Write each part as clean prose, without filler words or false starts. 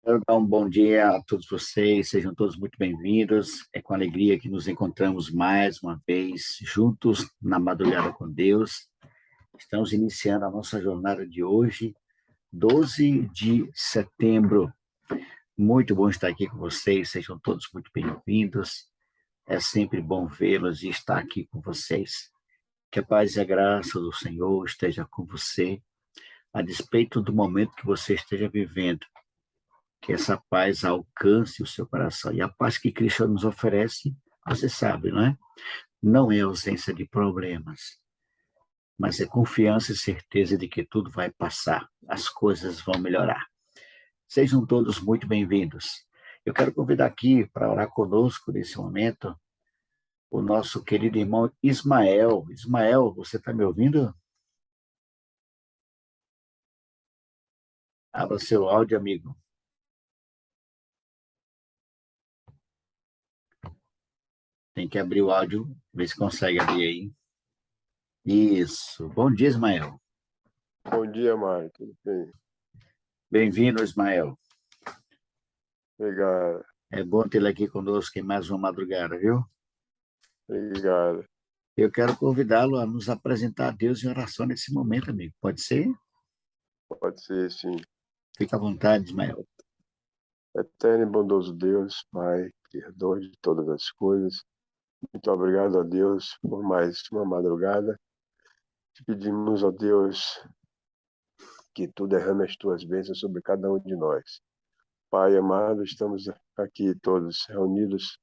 Quero dar um bom dia a todos vocês, sejam todos muito bem-vindos. É com alegria que nos encontramos mais uma vez juntos na madrugada com Deus. Estamos iniciando a nossa jornada de hoje, 12 de setembro. Muito bom estar aqui com vocês, sejam todos muito bem-vindos. É sempre bom vê-los e estar aqui com vocês. Que a paz e a graça do Senhor esteja com você, a despeito do momento que você esteja vivendo. Que essa paz alcance o seu coração. E a paz que Cristo nos oferece, você sabe, não é? Não é ausência de problemas, mas é confiança e certeza de que tudo vai passar, as coisas vão melhorar. Sejam todos muito bem-vindos. Eu quero convidar aqui para orar conosco nesse momento o nosso querido irmão Ismael. Ismael, você está me ouvindo? Abra seu áudio, amigo. Tem que abrir o áudio, ver se consegue abrir aí. Isso. Bom dia, Ismael. Bom dia, Mário. Tudo bem? Bem-vindo, Ismael. Obrigado. É bom tê-lo aqui conosco em mais uma madrugada, viu? Obrigado. Eu quero convidá-lo a nos apresentar a Deus em oração nesse momento, amigo. Pode ser? Pode ser, sim. Fica à vontade, Ismael. Eterno e bondoso Deus, Pai, Criador de todas as coisas, muito obrigado a Deus por mais uma madrugada. Te pedimos, ó Deus, que tu derrame as tuas bênçãos sobre cada um de nós. Pai amado, estamos aqui todos reunidos,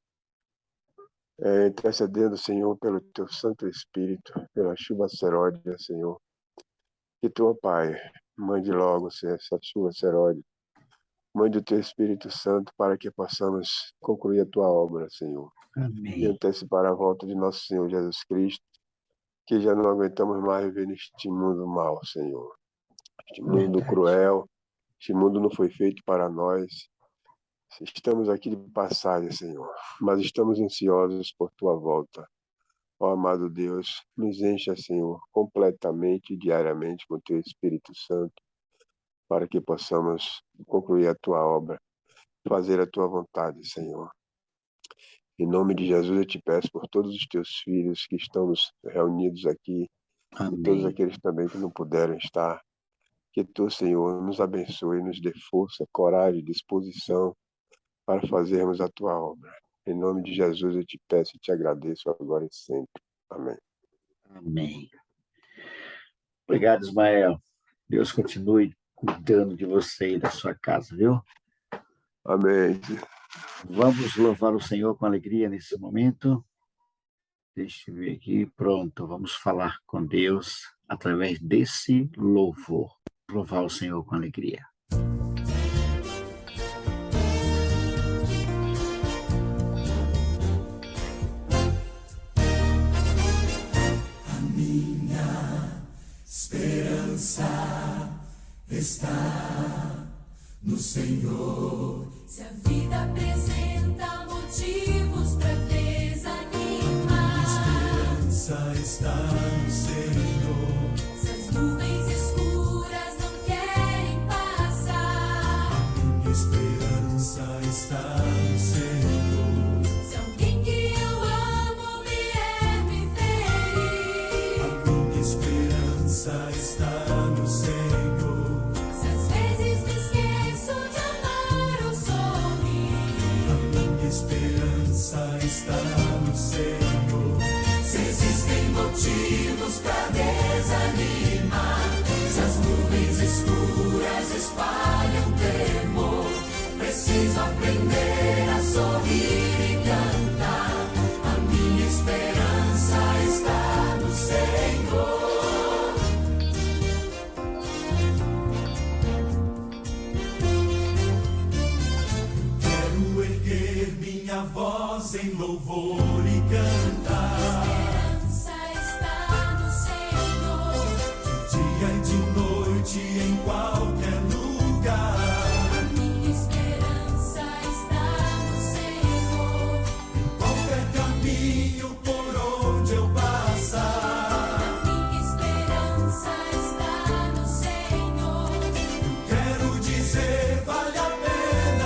intercedendo, Senhor, pelo teu Santo Espírito, pela chuva seródia, Senhor. Que tu, ó Pai, mande logo essa chuva seródia. Mande o teu Espírito Santo para que possamos concluir a tua obra, Senhor. Amém. E antecipar a volta de nosso Senhor Jesus Cristo, que já não aguentamos mais viver neste mundo mau, Senhor. Este mundo cruel, este mundo não foi feito para nós. Estamos aqui de passagem, Senhor, mas estamos ansiosos por tua volta. Ó amado Deus, nos encha, Senhor, completamente, diariamente com o teu Espírito Santo, para que possamos concluir a tua obra, fazer a tua vontade, Senhor. Em nome de Jesus eu te peço por todos os teus filhos que estamos reunidos aqui, Amém. E todos aqueles também que não puderam estar, que tu, Senhor, nos abençoe, nos dê força, coragem, disposição para fazermos a tua obra. Em nome de Jesus eu te peço e te agradeço agora e sempre. Amém. Amém. Obrigado, Ismael. Deus continue cuidando de você e da sua casa, viu? Amém. Vamos louvar o Senhor com alegria nesse momento. Deixa eu ver aqui. Pronto, vamos falar com Deus através desse louvor. Louvar o Senhor com alegria. A minha esperança está no Senhor. Se a vida apresenta motivos para desanimar, minha esperança está no Senhor. Se as nuvens escuras não querem passar, minha esperança está no Senhor. Se alguém que eu amo vier me ferir, a minha esperança está no Senhor. Esperança está no Senhor. Se existem motivos para desanimar, se as nuvens escuras espalham temor, preciso aprender a sorrir e cantar. A minha esperança está no Senhor. Voz em louvor e cantar. A esperança está no Senhor. De dia e de noite, em qualquer lugar. A minha esperança está no Senhor. Em qualquer caminho por onde eu passar. A minha esperança está no Senhor. Eu quero dizer, vale a pena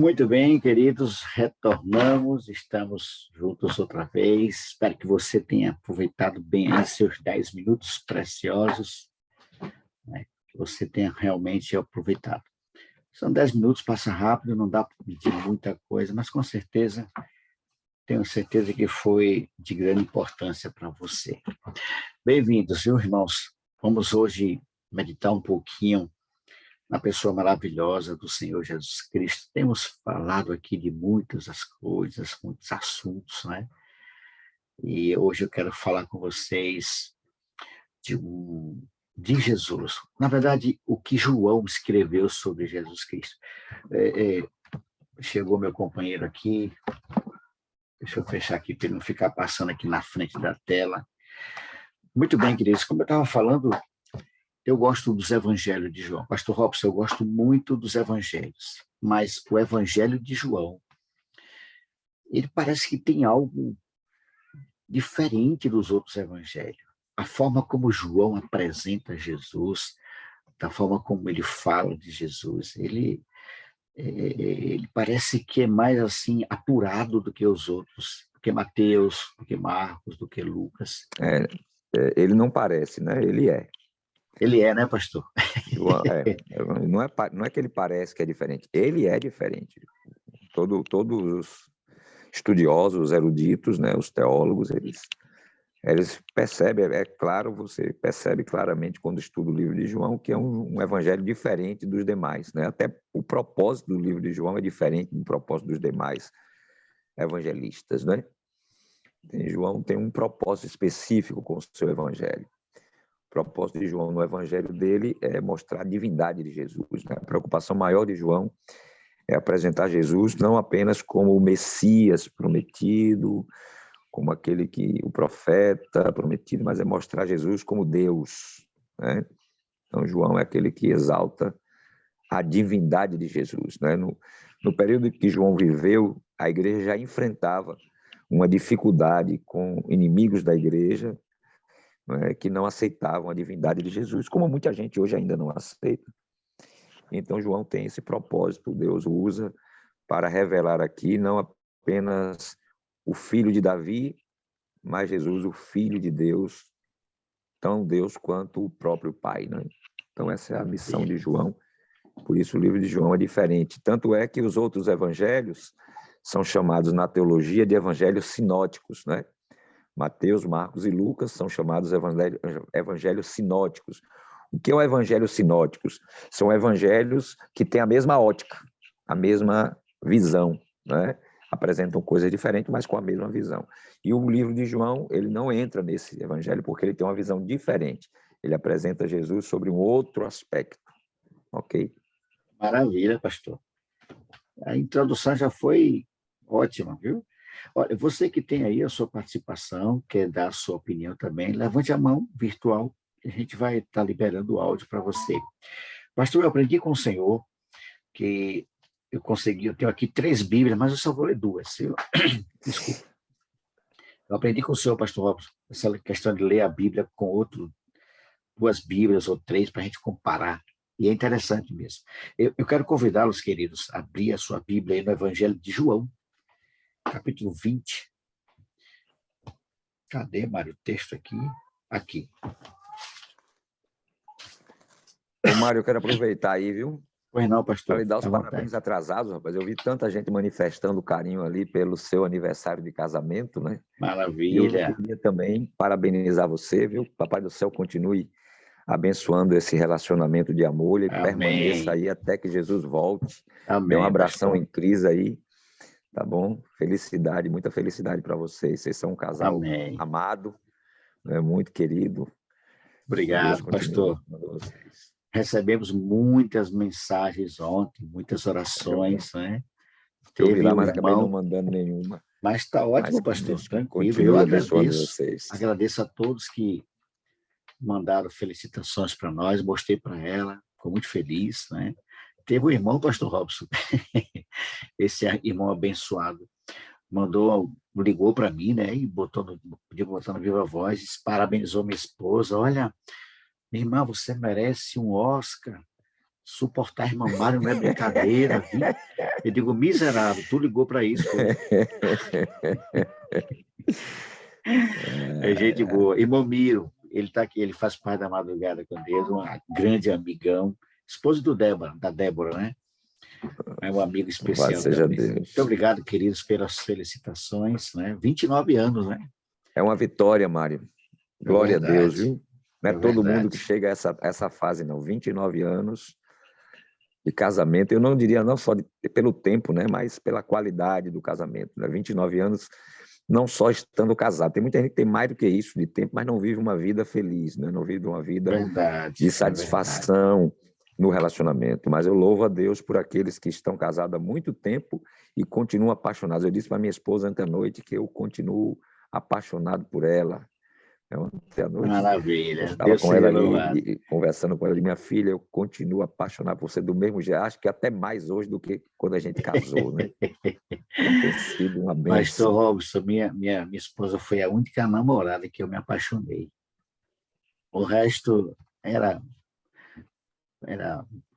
Muito bem, queridos, retornamos, estamos juntos outra vez. Espero que você tenha aproveitado bem aí seus 10 minutos preciosos, né? Que você tenha realmente aproveitado. São 10 minutos, passa rápido, não dá para medir muita coisa, mas com certeza, tenho certeza que foi de grande importância para você. Bem-vindos, viu, irmãos? Vamos hoje meditar um pouquinho na pessoa maravilhosa do Senhor Jesus Cristo. Temos falado aqui de muitas as coisas, muitos assuntos, né? E hoje eu quero falar com vocês de Jesus. Na verdade, o que João escreveu sobre Jesus Cristo. Chegou meu companheiro aqui, deixa eu fechar aqui para ele não ficar passando aqui na frente da tela. Muito bem, queridos, como eu estava falando, eu gosto dos evangelhos de João. Pastor Robson, eu gosto muito dos evangelhos, mas o evangelho de João, ele parece que tem algo diferente dos outros evangelhos. A forma como João apresenta Jesus, da forma como ele fala de Jesus, ele parece que é mais assim apurado do que os outros, do que Mateus, do que Marcos, do que Lucas. Ele não parece, né? Ele é. Ele é, né, pastor? Não é que ele parece que é diferente, ele é diferente. Todos os estudiosos, os eruditos, né, os teólogos, eles percebem, é claro, você percebe claramente quando estuda o livro de João que é um evangelho diferente dos demais, né? Até o propósito do livro de João é diferente do propósito dos demais evangelistas, né? João tem um propósito específico com o seu evangelho. O propósito de João no evangelho dele é mostrar a divindade de Jesus, né? A preocupação maior de João é apresentar Jesus não apenas como o Messias prometido, como aquele o profeta prometido, mas é mostrar Jesus como Deus, né? Então, João é aquele que exalta a divindade de Jesus, né? No período em que João viveu, a igreja já enfrentava uma dificuldade com inimigos da igreja, né, que não aceitavam a divindade de Jesus, como muita gente hoje ainda não aceita. Então, João tem esse propósito, Deus o usa para revelar aqui não apenas o filho de Davi, mas Jesus, o filho de Deus, tão Deus quanto o próprio Pai, né? Então, essa é a missão de João, por isso o livro de João é diferente. Tanto é que os outros evangelhos são chamados na teologia de evangelhos sinóticos, né? Mateus, Marcos e Lucas são chamados evangelhos sinóticos. O que é o evangelho sinóticos? São evangelhos que têm a mesma ótica, a mesma visão, né? Apresentam coisas diferentes, mas com a mesma visão. E o livro de João, ele não entra nesse evangelho porque ele tem uma visão diferente. Ele apresenta Jesus sobre um outro aspecto, ok? Maravilha, pastor. A introdução já foi ótima, viu? Olha, você que tem aí a sua participação, quer dar a sua opinião também, levante a mão virtual, que a gente vai estar liberando o áudio para você. Pastor, eu aprendi com o senhor que eu tenho aqui 3 Bíblias, mas eu só vou ler 2. Desculpa. Eu aprendi com o senhor, pastor Robson, essa questão de ler a Bíblia com 2 Bíblias ou 3 para a gente comparar. E é interessante mesmo. Eu quero convidá-los, queridos, a abrir a sua Bíblia aí no Evangelho de João, capítulo 20. Cadê, Mário, o texto aqui? Aqui. Ô, Mário, eu quero aproveitar aí, viu? Pois não, pastor. Para lhe dar os parabéns atrasados, rapaz. Eu vi tanta gente manifestando carinho ali pelo seu aniversário de casamento, né? Maravilha. E eu queria também parabenizar você, viu? Papai do céu continue abençoando esse relacionamento de amor e permaneça aí até que Jesus volte. Amém. Dê um abração pastor. em Cris aí, tá bom? Felicidade, muita felicidade para vocês. Vocês são um casal Amém. amado, né? Muito querido. Obrigado, pastor. Recebemos muitas mensagens ontem, muitas orações, né? Eu vi lá, mas acabei não mandando nenhuma. Mas está ótimo, pastor. Tranquilo. Eu agradeço a todos que mandaram felicitações para nós, mostrei para ela, ficou muito feliz, né? Teve um irmão, pastor Robson, esse irmão abençoado, ligou para mim, né? E podia botar no Viva Voz, parabenizou minha esposa. Olha, minha irmã, você merece um Oscar. Suportar irmão Mário não é brincadeira, viu? Eu digo, miserável, tu ligou para isso, foi? É gente boa. Irmão Miro, ele está aqui, ele faz parte da Madrugada com Deus, um grande amigão, esposo da Débora, né? É um amigo especial Louvado seja também. Deus. Muito obrigado, queridos, pelas felicitações, né? 29 anos, né? É uma vitória, Mário. Glória a Deus, viu? Não é todo mundo que chega a essa fase, não. 29 anos de casamento, eu não diria não só pelo tempo, né? Mas pela qualidade do casamento, né? 29 anos, não só estando casado. Tem muita gente que tem mais do que isso de tempo, mas não vive uma vida feliz, né? Não vive uma vida de satisfação no relacionamento. Mas eu louvo a Deus por aqueles que estão casados há muito tempo e continuam apaixonados. Eu disse para minha esposa ontem à noite que eu continuo apaixonado por ela. Ontem à noite, maravilha. eu estava com ela ali, conversando com ela, minha filha, eu continuo apaixonado por você do mesmo jeito, acho que até mais hoje do que quando a gente casou, né? Tem sido uma bênção. Pastor Robson, minha esposa foi a única namorada que eu me apaixonei. O resto era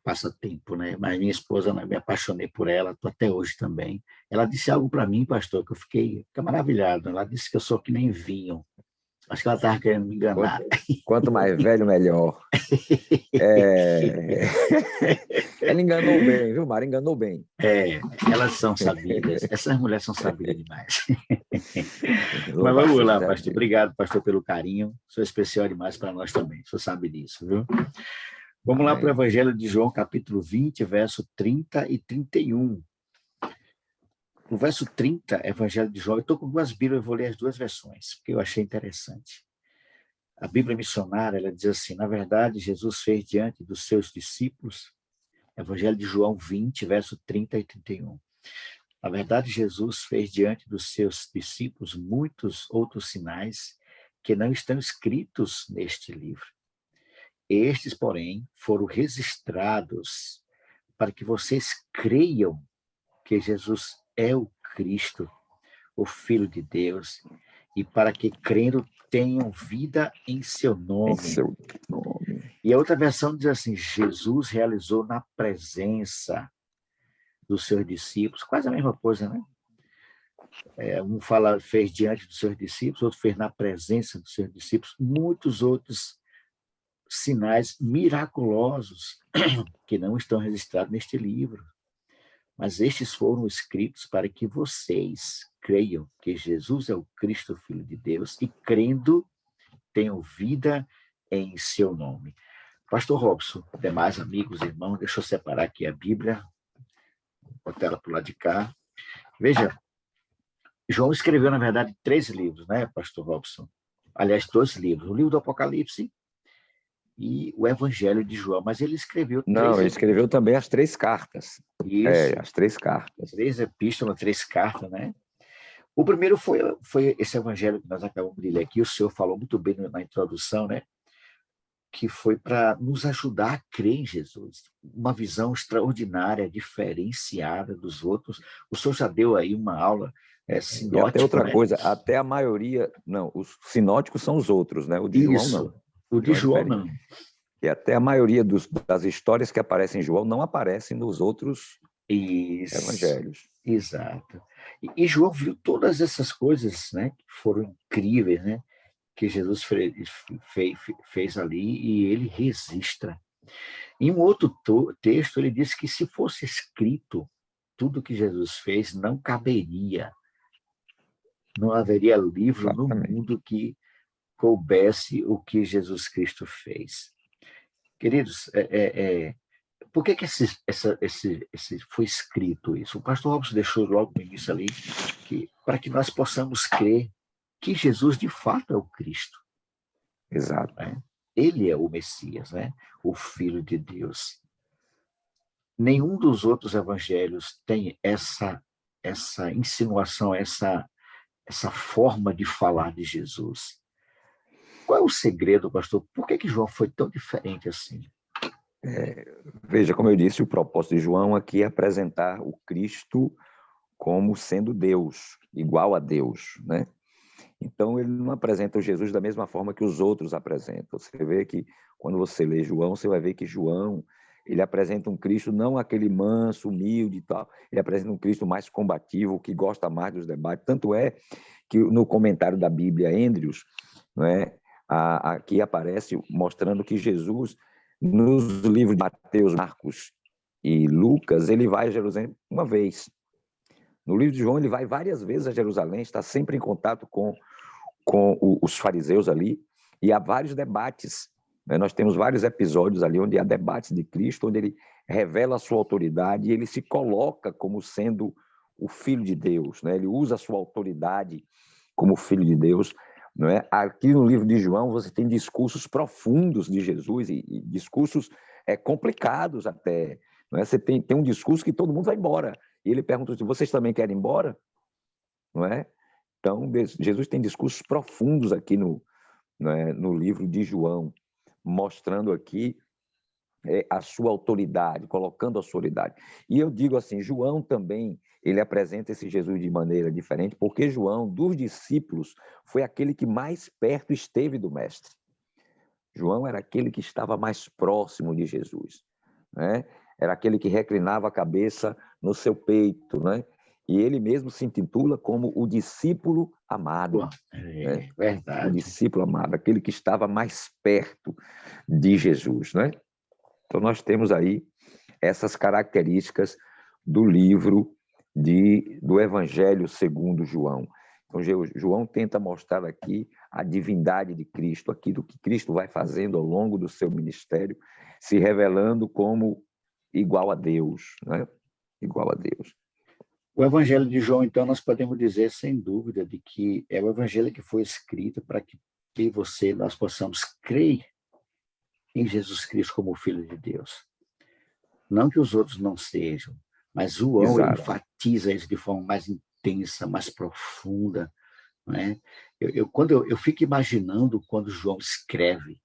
passatempo, né? Mas minha esposa, eu me apaixonei por ela, estou até hoje também. Ela disse algo para mim, pastor, que eu fiquei maravilhado. Ela disse que eu sou que nem vinho. Acho que ela estava querendo me enganar. Quanto mais velho, melhor. Ela enganou bem, viu, Mário? Enganou bem. Elas são sabidas. Essas mulheres são sabidas demais. Mas vamos lá, pastor. Obrigado, pastor, pelo carinho. Sou especial demais para nós também. O senhor sabe disso, viu? Vamos lá para o Evangelho de João, capítulo 20, verso 30 e 31. No verso 30, Evangelho de João, eu estou com duas Bíblias, eu vou ler as duas versões, porque eu achei interessante. A Bíblia missionária, ela diz assim, na verdade, Jesus fez diante dos seus discípulos, Evangelho de João 20, verso 30 e 31. Na verdade, Jesus fez diante dos seus discípulos muitos outros sinais que não estão escritos neste livro. Estes, porém, foram registrados para que vocês creiam que Jesus é o Cristo, o Filho de Deus, e para que, crendo, tenham vida em seu nome. E a outra versão diz assim, Jesus realizou na presença dos seus discípulos, quase a mesma coisa, né? Um fala, fez diante dos seus discípulos, outro fez na presença dos seus discípulos, muitos outros sinais miraculosos que não estão registrados neste livro. Mas estes foram escritos para que vocês creiam que Jesus é o Cristo, Filho de Deus, e crendo, tenham vida em seu nome. Pastor Robson, demais amigos, irmãos, deixa eu separar aqui a Bíblia, botar ela para o lado de cá. Veja, João escreveu, na verdade, 3 livros, né, Pastor Robson? Aliás, 2 livros. O livro do Apocalipse e o Evangelho de João, mas ele escreveu... Ele escreveu também as 3 cartas. Isso. As 3 cartas. 3 epístolas, 3 cartas, né? O primeiro foi esse Evangelho que nós acabamos de ler aqui, o senhor falou muito bem na introdução, né? Que foi para nos ajudar a crer em Jesus. Uma visão extraordinária, diferenciada dos outros. O senhor já deu aí uma aula sinótica. E até outra, né? coisa, até a maioria... Não, os sinóticos são os outros, né? O de Isso, João, não. O de João, não. E até a maioria das histórias que aparecem em João não aparecem nos outros evangelhos. Exato. E João viu todas essas coisas, né, que foram incríveis, né, que Jesus fez ali, e ele registra. Em um outro texto, ele diz que se fosse escrito tudo que Jesus fez, não caberia. Não haveria livro no mundo que coubesse o que Jesus Cristo fez. Queridos, por que foi escrito isso? O pastor Robson deixou logo no início ali, para que nós possamos crer que Jesus de fato é o Cristo. Exato. Né? Ele é o Messias, né? O Filho de Deus. Nenhum dos outros evangelhos tem essa insinuação, essa forma de falar de Jesus. Qual é o segredo, pastor? Por que João foi tão diferente assim? Veja, como eu disse, o propósito de João aqui é apresentar o Cristo como sendo Deus, igual a Deus, né? Então, ele não apresenta o Jesus da mesma forma que os outros apresentam. Você vê que, quando você lê João, você vai ver que João, ele apresenta um Cristo não aquele manso, humilde e tal, ele apresenta um Cristo mais combativo, que gosta mais dos debates. Tanto é que no comentário da Bíblia, Andrews, não é, aqui aparece mostrando que Jesus, nos livros de Mateus, Marcos e Lucas, ele vai a Jerusalém uma vez. No livro de João, ele vai várias vezes a Jerusalém, está sempre em contato com os fariseus ali, e há vários debates. Né? Nós temos vários episódios ali onde há debates de Cristo, onde ele revela a sua autoridade e ele se coloca como sendo o Filho de Deus. Né? Ele usa a sua autoridade como Filho de Deus. Não é? Aqui no livro de João você tem discursos profundos de Jesus e discursos complicados até. Não é? Você tem um discurso que todo mundo vai embora. E ele pergunta se vocês também querem ir embora? Não é? Então, Jesus tem discursos profundos aqui no livro de João, mostrando aqui a sua autoridade, colocando a sua autoridade. E eu digo assim, João também, ele apresenta esse Jesus de maneira diferente, porque João, dos discípulos, foi aquele que mais perto esteve do Mestre. João era aquele que estava mais próximo de Jesus, né? Era aquele que reclinava a cabeça no seu peito, né? E ele mesmo se intitula como o discípulo amado. É verdade. O discípulo amado, aquele que estava mais perto de Jesus, né? Então nós temos aí essas características do livro do Evangelho segundo João. Então João tenta mostrar aqui a divindade de Cristo, aquilo que Cristo vai fazendo ao longo do seu ministério, se revelando como igual a Deus, né? Igual a Deus. O Evangelho de João, então, nós podemos dizer, sem dúvida, de que é o Evangelho que foi escrito para que nós possamos crer em Jesus Cristo como o Filho de Deus. Não que os outros não sejam, mas João ele enfatiza isso de forma mais intensa, mais profunda. Né? Quando eu fico imaginando quando João escreve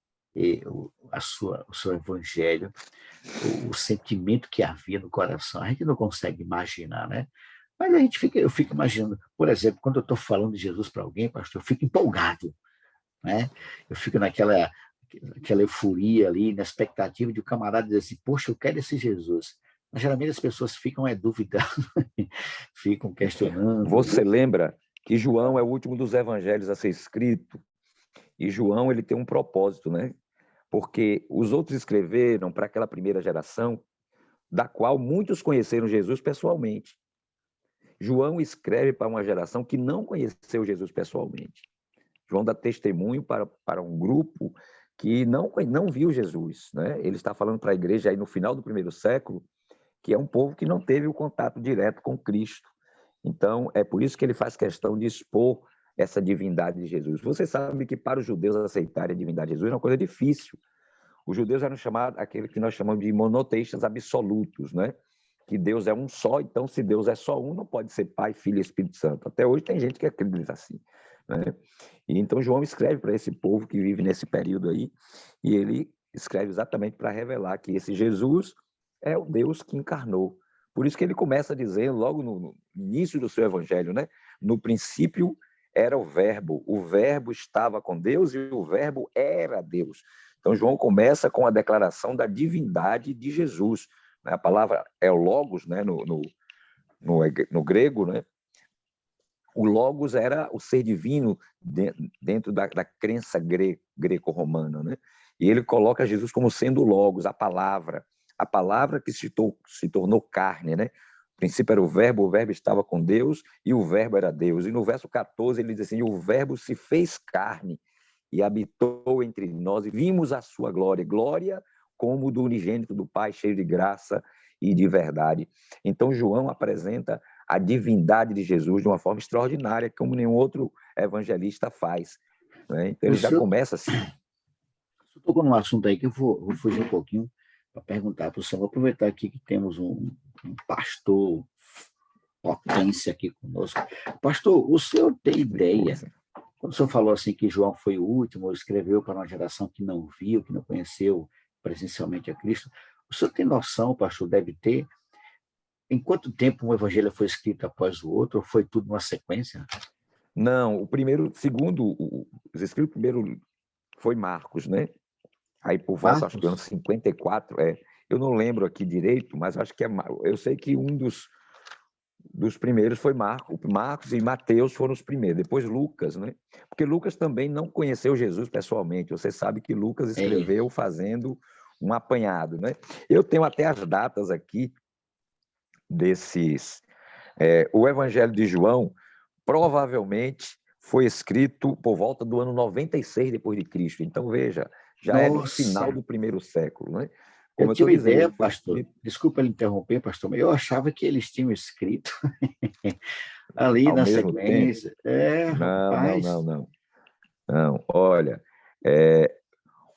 o seu Evangelho, o sentimento que havia no coração, a gente não consegue imaginar, né? Mas eu fico imaginando, por exemplo, quando eu estou falando de Jesus para alguém, pastor, eu fico empolgado, né? Eu fico naquela euforia ali, na expectativa de o camarada dizer assim, poxa, eu quero esse Jesus. Mas geralmente as pessoas ficam duvidando, ficam questionando. Você lembra que João é o último dos evangelhos a ser escrito? E João ele tem um propósito, né? Porque os outros escreveram para aquela primeira geração, da qual muitos conheceram Jesus pessoalmente. João escreve para uma geração que não conheceu Jesus pessoalmente. João dá testemunho para um grupo que não viu Jesus, né? Ele está falando para a igreja aí no final do primeiro século, que é um povo que não teve o contato direto com Cristo. Então, é por isso que ele faz questão de expor essa divindade de Jesus. Você sabe que para os judeus aceitarem a divindade de Jesus é uma coisa difícil. Os judeus eram chamados, aquele que nós chamamos de monoteístas absolutos, né? Que Deus é um só, então se Deus é só um, não pode ser Pai, Filho e Espírito Santo. Até hoje tem gente que acredita assim, né? E então João escreve para esse povo que vive nesse período aí, e ele escreve exatamente para revelar que esse Jesus é o Deus que encarnou. Por isso que ele começa dizendo, logo no início do seu evangelho, né? No princípio era o verbo estava com Deus e o verbo era Deus. Então João começa com a declaração da divindade de Jesus. A palavra é o logos, né? No grego, né? O logos era o ser divino dentro da crença greco-romana, né? E ele coloca Jesus como sendo o logos, a palavra que se tornou carne, né? No princípio era o verbo estava com Deus e o verbo era Deus. E no verso 14 ele diz assim, o verbo se fez carne e habitou entre nós e vimos a sua glória, glória como do unigênito do Pai, cheio de graça e de verdade. Então João apresenta a divindade de Jesus de uma forma extraordinária, como nenhum outro evangelista faz, né? Então ele já começa assim. Você tocou num assunto aí que eu vou fugir um pouquinho para perguntar para o senhor. Vou aproveitar aqui que temos um pastor potência aqui conosco. Pastor, o senhor tem ideia, quando o senhor falou assim que João foi o último, escreveu para uma geração que não viu, que não conheceu presencialmente a Cristo, o senhor tem noção, pastor, deve ter, em quanto tempo um evangelho foi escrito após o outro, ou foi tudo numa sequência? Não, segundo os escritos, primeiro foi Marcos, né? Aí por volta, acho que ano 54, eu não lembro aqui direito, mas acho que eu sei que um dos primeiros foi Marcos e Mateus foram os primeiros, depois Lucas, né? Porque Lucas também não conheceu Jesus pessoalmente. Você sabe que Lucas escreveu fazendo um apanhado, né? Eu tenho até as datas aqui desses. O Evangelho de João provavelmente foi escrito por volta do ano 96 depois de Cristo. Então veja, já é no final do primeiro século, né? Eu Como eu tinha estou uma dizendo, ideia, ele foi pastor, escrito desculpa ele interromper, pastor, mas eu achava que eles tinham escrito ali ao na mesmo tempo. sequência. Não. Rapaz. Não, olha,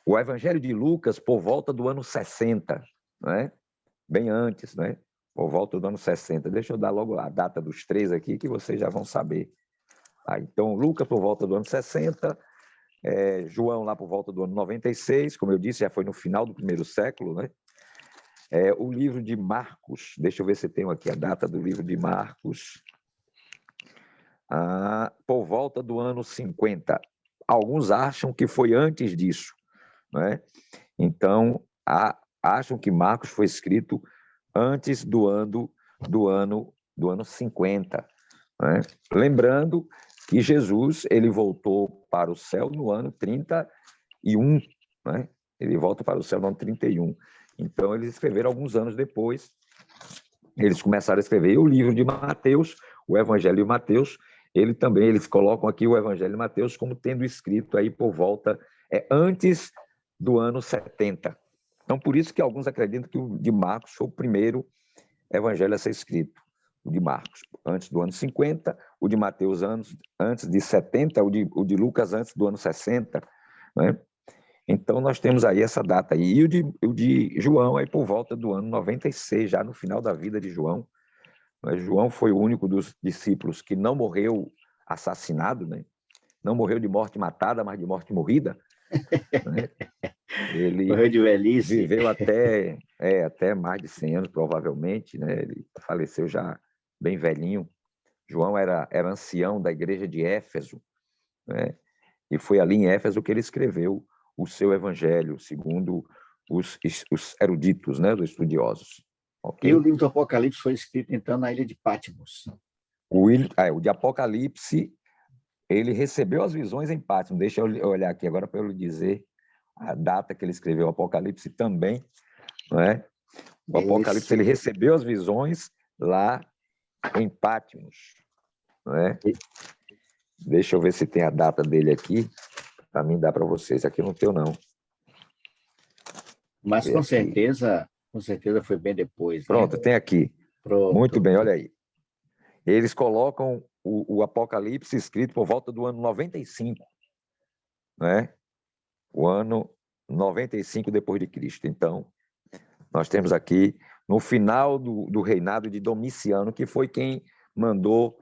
o Evangelho de Lucas por volta do ano 60, né? Bem antes, né? Por volta do ano 60. Deixa eu dar logo a data dos três aqui, que vocês já vão saber. Então, Lucas por volta do ano 60, João lá por volta do ano 96, como eu disse, já foi no final do primeiro século, né? O livro de Marcos, deixa eu ver se tenho aqui a data do livro de Marcos, por volta do ano 50. Alguns acham que foi antes disso, né? Então, acham que Marcos foi escrito antes do ano 50, né? Lembrando que Jesus ele voltou para o céu no ano 31, né? Ele volta para o céu no ano 31. Então, eles escreveram alguns anos depois, eles começaram a escrever o livro de Mateus, o Evangelho de Mateus. Eles colocam aqui o Evangelho de Mateus como tendo escrito aí por volta, antes do ano 70. Então, por isso que alguns acreditam que o de Marcos foi o primeiro evangelho a ser escrito, o de Marcos, antes do ano 50, o de Mateus antes de 70, o de Lucas antes do ano 60, né? Então, nós temos aí essa data aí. E o de João aí por volta do ano 96, já no final da vida de João. Mas João foi o único dos discípulos que não morreu assassinado, né? Não morreu de morte matada, mas de morte morrida, né? Ele Morreu de velhice. viveu até mais de 100 anos, provavelmente, né? Ele faleceu já bem velhinho. João era ancião da igreja de Éfeso, né? E foi ali em Éfeso que ele escreveu o seu evangelho, segundo os eruditos, né? Os estudiosos. Okay? E o livro do Apocalipse foi escrito, então, na ilha de Patmos. O de Apocalipse, ele recebeu as visões em Patmos. Deixa eu olhar aqui agora para eu lhe dizer a data que ele escreveu o Apocalipse também, não é? O Apocalipse, ele recebeu as visões lá em Patmos, não é? Deixa eu ver se tem a data dele aqui, para mim dar para vocês. Aqui não tenho, não. Mas com certeza foi bem depois. Pronto, né? Tem aqui. Pronto. Muito bem, olha aí. Eles colocam o Apocalipse escrito por volta do ano 95, né? O ano 95 depois de Cristo. Então, nós temos aqui no final do reinado de Domiciano, que foi quem mandou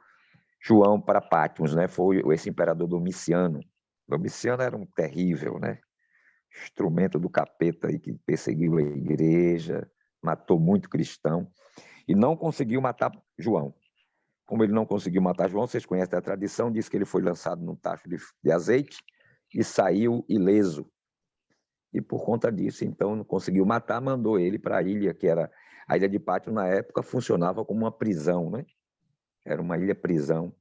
João para Patmos, né? Foi esse imperador Domiciano. Domiciano era um terrível, né? Instrumento do capeta aí que perseguiu a igreja, matou muito cristão e não conseguiu matar João. Como ele não conseguiu matar João, vocês conhecem a tradição, diz que ele foi lançado num tacho de azeite e saiu ileso. E por conta disso, então, não conseguiu matar, mandou ele para a ilha, que era a ilha de Patmos, na época, funcionava como uma prisão, né? Era uma ilha-prisão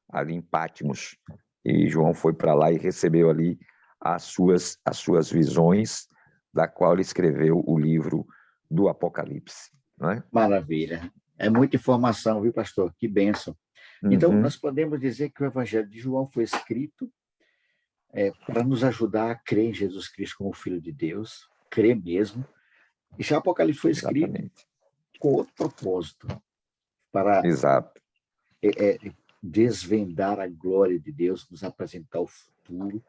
ali em Patmos. E João foi para lá e recebeu ali as suas visões, da qual ele escreveu o livro do Apocalipse. Não é? Maravilha. É muita informação, viu, pastor? Que bênção. Então, nós podemos dizer que o Evangelho de João foi escrito para nos ajudar a crer em Jesus Cristo como Filho de Deus, crer mesmo. E já o Apocalipse foi escrito com outro propósito, para desvendar a glória de Deus, nos apresentar o futuro.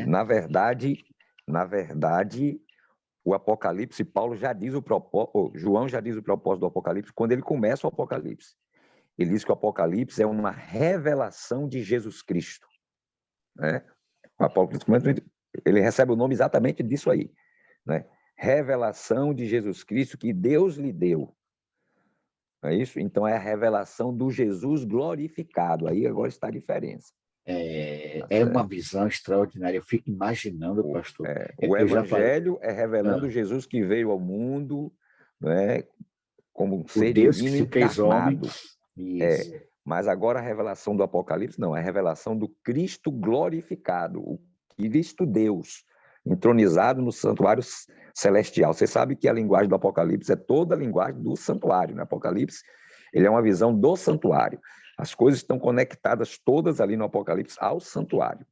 Na verdade, o Apocalipse, Paulo já diz o propósito, João já diz o propósito do Apocalipse quando ele começa o Apocalipse. Ele diz que o Apocalipse é uma revelação de Jesus Cristo, né? O Apocalipse, ele recebe o nome exatamente disso aí, né? Revelação de Jesus Cristo que Deus lhe deu. Não é isso? Então é a revelação do Jesus glorificado. Aí agora está a diferença. É uma visão extraordinária. Eu fico imaginando, pastor. O Eu já falei, Evangelho é revelando Jesus que veio ao mundo, né, como um o ser Deus que divino se fez homem. encarnado. Isso. Mas agora a revelação do Apocalipse não, é a revelação do Cristo glorificado, o Cristo Deus, entronizado no santuário celestial. Você sabe que a linguagem do Apocalipse é toda a linguagem do santuário. No Apocalipse, ele é uma visão do santuário. As coisas estão conectadas todas ali no Apocalipse ao santuário.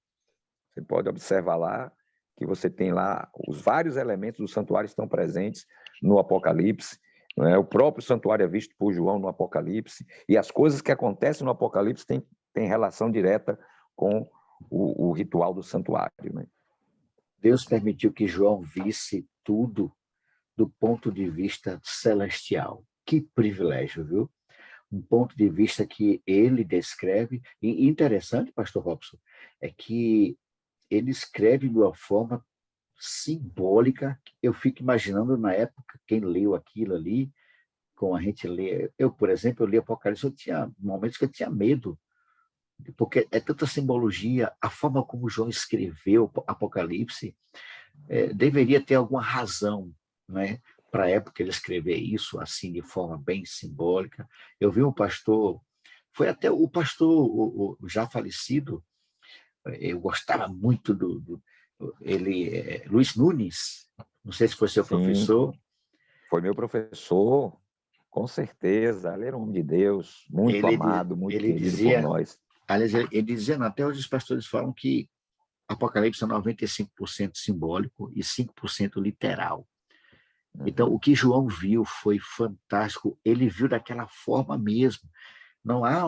Você pode observar lá que você tem lá os vários elementos do santuário estão presentes no Apocalipse. Não é? O próprio santuário é visto por João no Apocalipse, e as coisas que acontecem no Apocalipse têm relação direta com o ritual do santuário. Né? Deus permitiu que João visse tudo do ponto de vista celestial. Que privilégio, viu? Um ponto de vista que ele descreve, e interessante, pastor Robson, é que ele escreve de uma forma simbólica. Eu fico imaginando na época, quem leu aquilo ali, como a gente lê. Eu, por exemplo, eu li Apocalipse, eu tinha momentos que eu tinha medo, porque é tanta simbologia, a forma como João escreveu Apocalipse, deveria ter alguma razão, né, para a época ele escrever isso assim de forma bem simbólica. Eu vi um pastor, foi até o pastor o já falecido, eu gostava muito ele, Luiz Nunes, não sei se foi seu professor. Foi meu professor, com certeza. Ele era um homem de Deus, muito amado, muito querido por nós. Aliás, ele dizia, até hoje os pastores falam que Apocalipse é 95% simbólico e 5% literal. Então, o que João viu foi fantástico. Ele viu daquela forma mesmo. Não há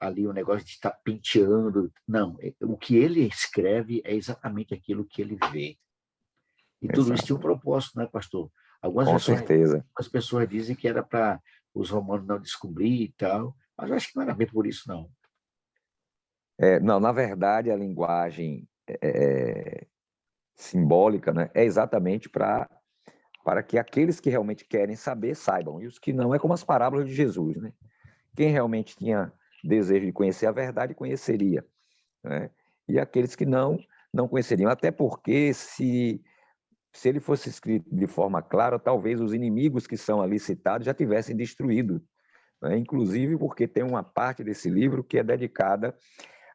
ali o negócio de estar penteando. Não, o que ele escreve é exatamente aquilo que ele vê. E tudo isso tinha um propósito, né, pastor? Com certeza. As pessoas dizem que era para os romanos não descobrir e tal, mas eu acho que não era bem por isso, não. Não, na verdade, a linguagem simbólica, né, é exatamente para que aqueles que realmente querem saber, saibam. E os que não, é como as parábolas de Jesus. Né? Quem realmente tinha desejo de conhecer a verdade, conheceria. Né? E aqueles que não conheceriam. Até porque, se ele fosse escrito de forma clara, talvez os inimigos que são ali citados já tivessem destruído. Né? Inclusive porque tem uma parte desse livro que é dedicada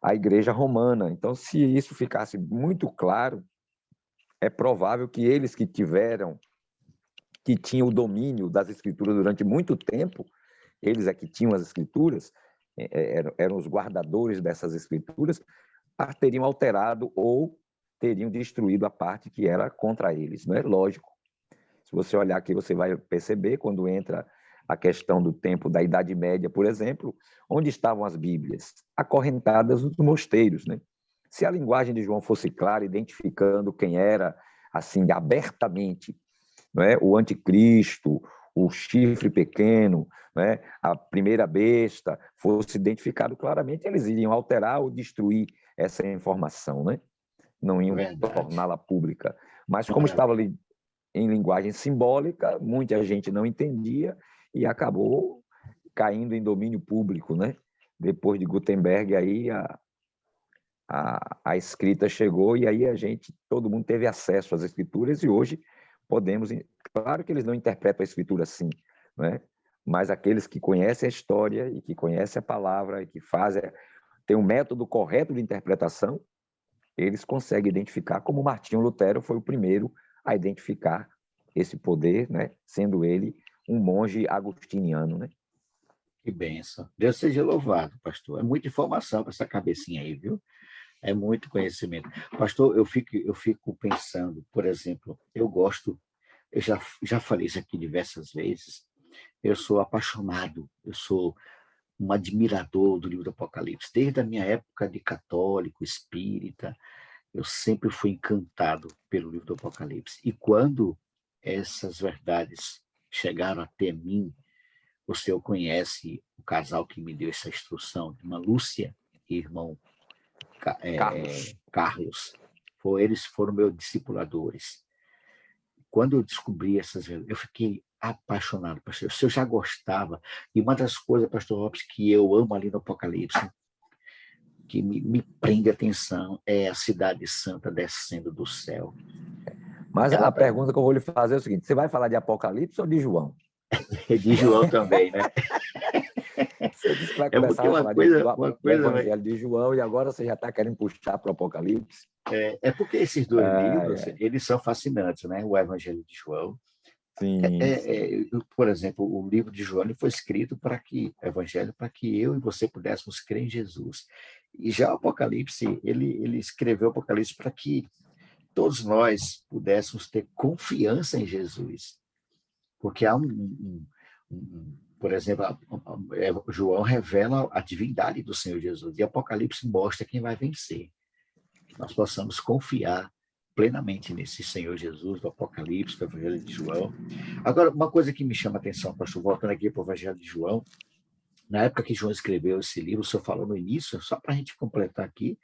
à Igreja Romana. Então, se isso ficasse muito claro, é provável que eles que tinham o domínio das Escrituras durante muito tempo, eles é que tinham as Escrituras, eram os guardadores dessas Escrituras, teriam alterado ou teriam destruído a parte que era contra eles. Não é lógico. Se você olhar aqui, você vai perceber, quando entra a questão do tempo da Idade Média, por exemplo, onde estavam as Bíblias? Acorrentadas nos mosteiros. Né? Se a linguagem de João fosse clara, identificando quem era, assim, abertamente, não é? O anticristo, o chifre pequeno, não é? A primeira besta, fosse identificado claramente, eles iriam alterar ou destruir essa informação, né? Não iam torná-la pública. Mas como estava ali em linguagem simbólica, muita gente não entendia e acabou caindo em domínio público, né? Depois de Gutenberg, aí a escrita chegou e aí todo mundo teve acesso às escrituras e hoje podemos... Claro que eles não interpretam a escritura assim, né? Mas aqueles que conhecem a história e que conhecem a palavra e que têm um método correto de interpretação, eles conseguem identificar, como Martinho Lutero foi o primeiro a identificar esse poder, né? Sendo ele um monge agostiniano, né? Que bênção. Deus seja louvado, pastor. É muita informação para essa cabecinha aí, viu? É muito conhecimento. Pastor, eu fico pensando, por exemplo, eu já falei isso aqui diversas vezes, eu sou apaixonado, eu sou um admirador do livro do Apocalipse. Desde a minha época de católico, espírita, eu sempre fui encantado pelo livro do Apocalipse. E quando essas verdades chegaram até mim, o senhor conhece o casal que me deu essa instrução, irmã Lúcia e irmão Carlos. Eles foram meus discipuladores. Quando eu descobri essas verdades, eu fiquei apaixonado, pastor. Se eu já gostava, e uma das coisas, pastor Robson, que eu amo ali no Apocalipse, que me prende a atenção é a cidade santa descendo do céu. Mas a pergunta que eu vou lhe fazer é o seguinte: você vai falar de Apocalipse ou de João? De João também, né? Você disse que vai É começar porque a falar do Evangelho de João e agora você já está querendo puxar para o Apocalipse. É porque esses dois livros, eles são fascinantes, né? O Evangelho de João. Sim, por exemplo, o livro de João ele foi escrito para que, Evangelho, para que eu e você pudéssemos crer em Jesus. E já o Apocalipse, ele escreveu o Apocalipse para que todos nós pudéssemos ter confiança em Jesus. Porque há por exemplo, João revela a divindade do Senhor Jesus, e Apocalipse mostra quem vai vencer. Nós possamos confiar plenamente nesse Senhor Jesus, do Apocalipse, do Evangelho de João. Agora, uma coisa que me chama a atenção, pastor, voltando aqui para o Evangelho de João, na época que João escreveu esse livro, o senhor falou no início, só para a gente completar aqui,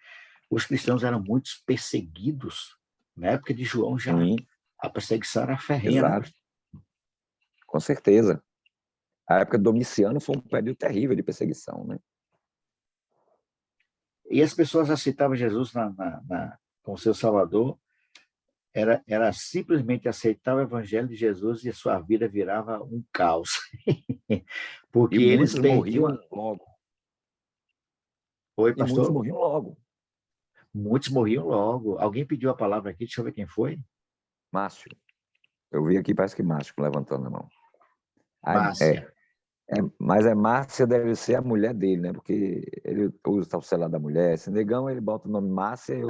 os cristãos eram muito perseguidos. Na época de João, já a perseguição era ferrenha. Exato. Com certeza. A época de Domiciano foi um período terrível de perseguição, né? E as pessoas aceitavam Jesus como seu Salvador, era simplesmente aceitar o Evangelho de Jesus e a sua vida virava um caos. Porque e eles morriam logo. Oi, pastor? Muitos morriam logo. Muitos morriam logo. Alguém pediu a palavra aqui, deixa eu ver quem foi. Márcio. Eu vi aqui, parece que Márcio levantando a mão. Márcia. Mas Márcia deve ser a mulher dele, né? Porque ele usa o celular da mulher. Esse negão, ele bota o nome Márcia. Eu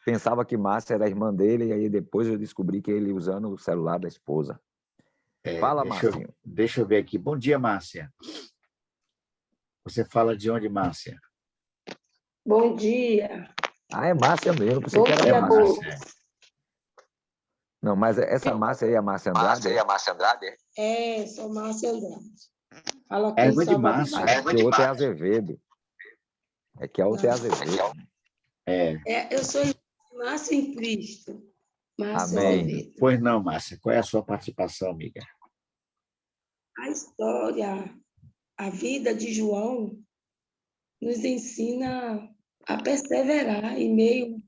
pensava que Márcia era a irmã dele, e aí depois eu descobri que ele usando o celular da esposa. Fala, Márcio. Deixa eu ver aqui. Bom dia, Márcia. Você fala de onde, Márcia? Bom dia. É Márcia mesmo. Pensei Bom que era dia, Márcia. Não, mas essa Márcia aí é a Márcia Andrade? Sou Márcia Andrade. Fala aqui, é irmã de Márcio. Que o outro é Azevedo. É que a outra é Azevedo. Eu sou Márcia em Cristo. Márcia Amém. Azevedo. Pois não, Márcia. Qual é a sua participação, amiga? A história, a vida de João nos ensina a perseverar em meio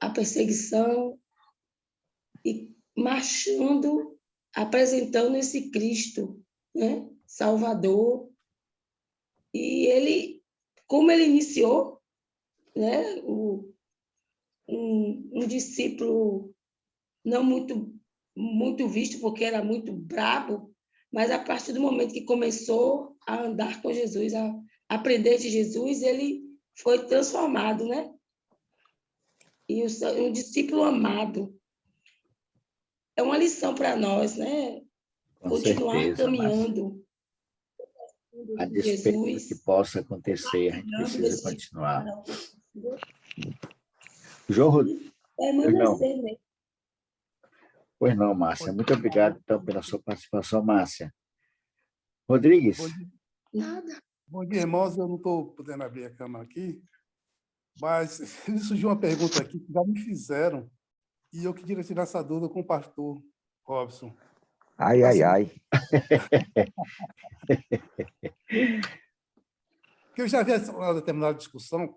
à perseguição e marchando, apresentando esse Cristo, né? Salvador. E ele, como ele iniciou, né? Um discípulo não muito visto, porque era muito brabo, mas a partir do momento que começou a andar com Jesus, a aprender de Jesus, ele foi transformado, né? E um discípulo amado. É uma lição para nós, né? Com continuar certeza, caminhando. A despeito do que possa acontecer, a gente precisa continuar. João Pois não, Márcia. Muito obrigado, então, pela sua participação, Márcia. Rodrigues? Nada. Bom dia, irmãos. Eu não estou podendo abrir a câmera aqui, mas surgiu uma pergunta aqui que já me fizeram e eu queria tirar essa dúvida com o pastor Robson. Ai. Porque eu já havia uma determinada discussão